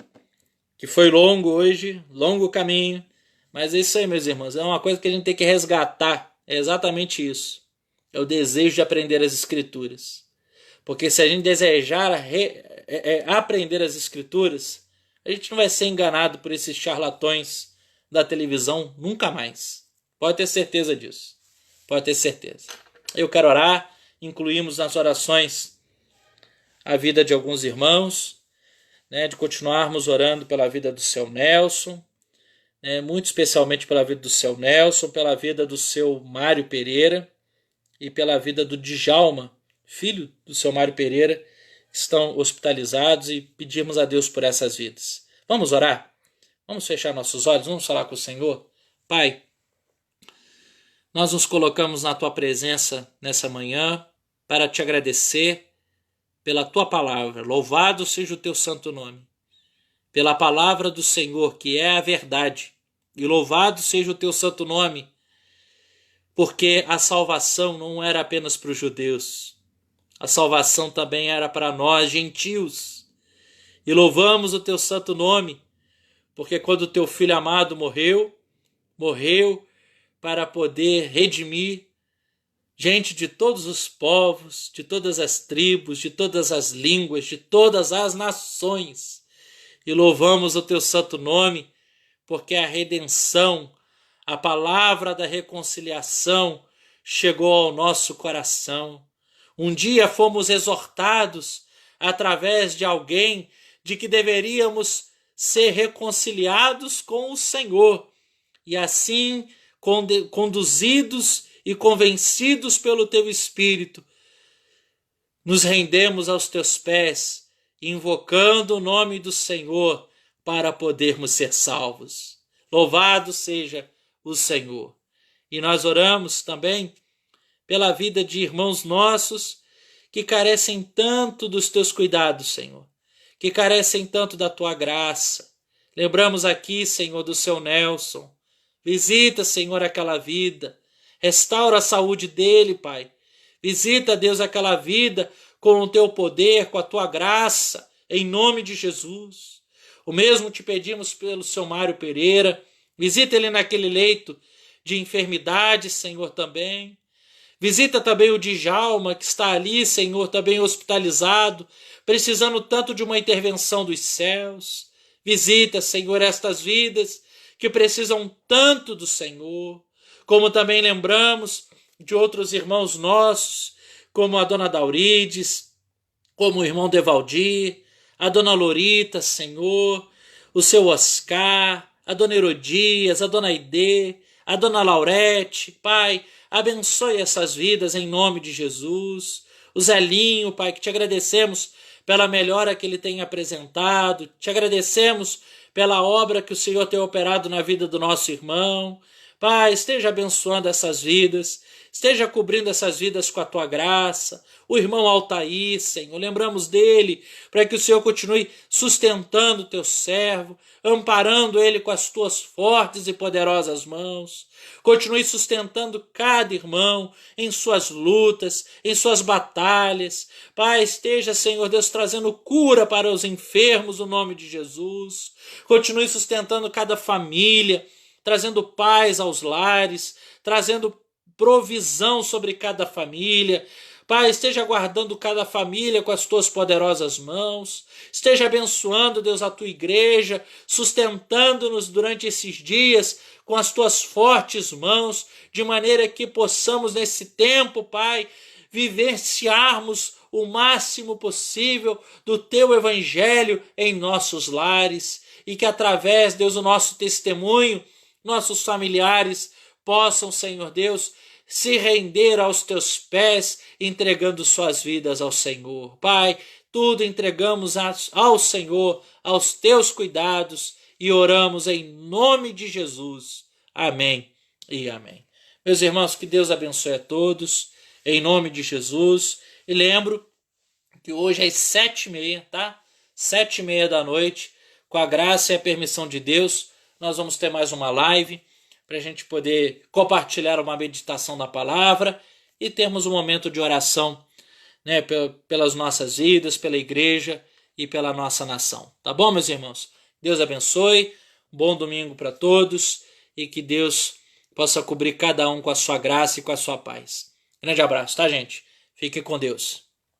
foi longo hoje, longo caminho, mas é isso aí, meus irmãos. É uma coisa que a gente tem que resgatar. É exatamente isso. É o desejo de aprender as Escrituras. Porque se a gente desejar aprender as Escrituras, a gente não vai ser enganado por esses charlatões da televisão nunca mais. Pode ter certeza disso. Pode ter certeza. Eu quero orar. Incluímos nas orações a vida de alguns irmãos, né, de continuarmos orando pela vida do seu Nelson, muito especialmente pela vida do seu Nelson, pela vida do seu Mário Pereira e pela vida do Djalma, filho do seu Mário Pereira, que estão hospitalizados, e pedirmos a Deus por essas vidas. Vamos orar? Vamos fechar nossos olhos, vamos falar com o Senhor? Pai, nós nos colocamos na Tua presença nessa manhã para Te agradecer pela Tua palavra. Louvado seja o Teu santo nome. Pela palavra do Senhor, que é a verdade. E louvado seja o Teu santo nome, porque a salvação não era apenas para os judeus. A salvação também era para nós, gentios. E louvamos o Teu santo nome, porque quando o Teu Filho amado morreu para poder redimir gente de todos os povos, de todas as tribos, de todas as línguas, de todas as nações. e louvamos o teu santo nome, porque a redenção, a palavra da reconciliação chegou ao nosso coração. Um dia fomos exortados, através de alguém, de que deveríamos ser reconciliados com o Senhor, e assim, conduzidos e convencidos pelo teu Espírito, nos rendemos aos teus pés, invocando o nome do Senhor para podermos ser salvos. Louvado seja o Senhor. E nós oramos também pela vida de irmãos nossos que carecem tanto dos teus cuidados, Senhor, que carecem tanto da tua graça. Lembramos aqui, Senhor, do seu Nelson. Visita, Senhor, aquela vida. Restaura a saúde dele, Pai. Visita, Deus, aquela vida com o teu poder, com a tua graça, em nome de Jesus. O mesmo te pedimos pelo seu Mário Pereira. Visita ele naquele leito de enfermidade, Senhor, também. Visita também o Djalma, que está ali, Senhor, também hospitalizado, precisando tanto de uma intervenção dos céus. Visita, Senhor, estas vidas que precisam tanto do Senhor. Como também lembramos de outros irmãos nossos, como a dona Daurides, como o irmão Devaldir, a dona Lorita, Senhor, o seu Oscar, a dona Herodias, a dona Aide, a dona Laurete. Pai, abençoe essas vidas em nome de Jesus. O Zelinho, Pai, que te agradecemos pela melhora que ele tem apresentado, te agradecemos pela obra que o Senhor tem operado na vida do nosso irmão. Pai, esteja abençoando essas vidas, esteja cobrindo essas vidas com a tua graça. O irmão Altair, Senhor, lembramos dele, para que o Senhor continue sustentando o teu servo, amparando ele com as tuas fortes e poderosas mãos. Continue sustentando cada irmão em suas lutas, em suas batalhas. Pai, esteja, Senhor Deus, trazendo cura para os enfermos no nome de Jesus. Continue sustentando cada família, trazendo paz aos lares, trazendo provisão sobre cada família. Pai, esteja guardando cada família com as tuas poderosas mãos. Esteja abençoando, Deus, a tua igreja, sustentando-nos durante esses dias com as tuas fortes mãos, de maneira que possamos nesse tempo, Pai, vivenciarmos o máximo possível do teu evangelho em nossos lares, e que através, Deus, do nosso testemunho, nossos familiares possam, Senhor Deus, se render aos teus pés, entregando suas vidas ao Senhor. Pai, tudo entregamos ao Senhor, aos teus cuidados, e oramos em nome de Jesus. Amém e amém. Meus irmãos, que Deus abençoe a todos, em nome de Jesus. E lembro que hoje às 7h30, tá? 7h30 da noite, com a graça e a permissão de Deus, nós vamos ter mais uma live para a gente poder compartilhar uma meditação da palavra e termos um momento de oração, né, pelas nossas vidas, pela igreja e pela nossa nação. Tá bom, meus irmãos? Deus abençoe, bom domingo para todos e que Deus possa cobrir cada um com a sua graça e com a sua paz. Grande abraço, tá, gente? Fique com Deus.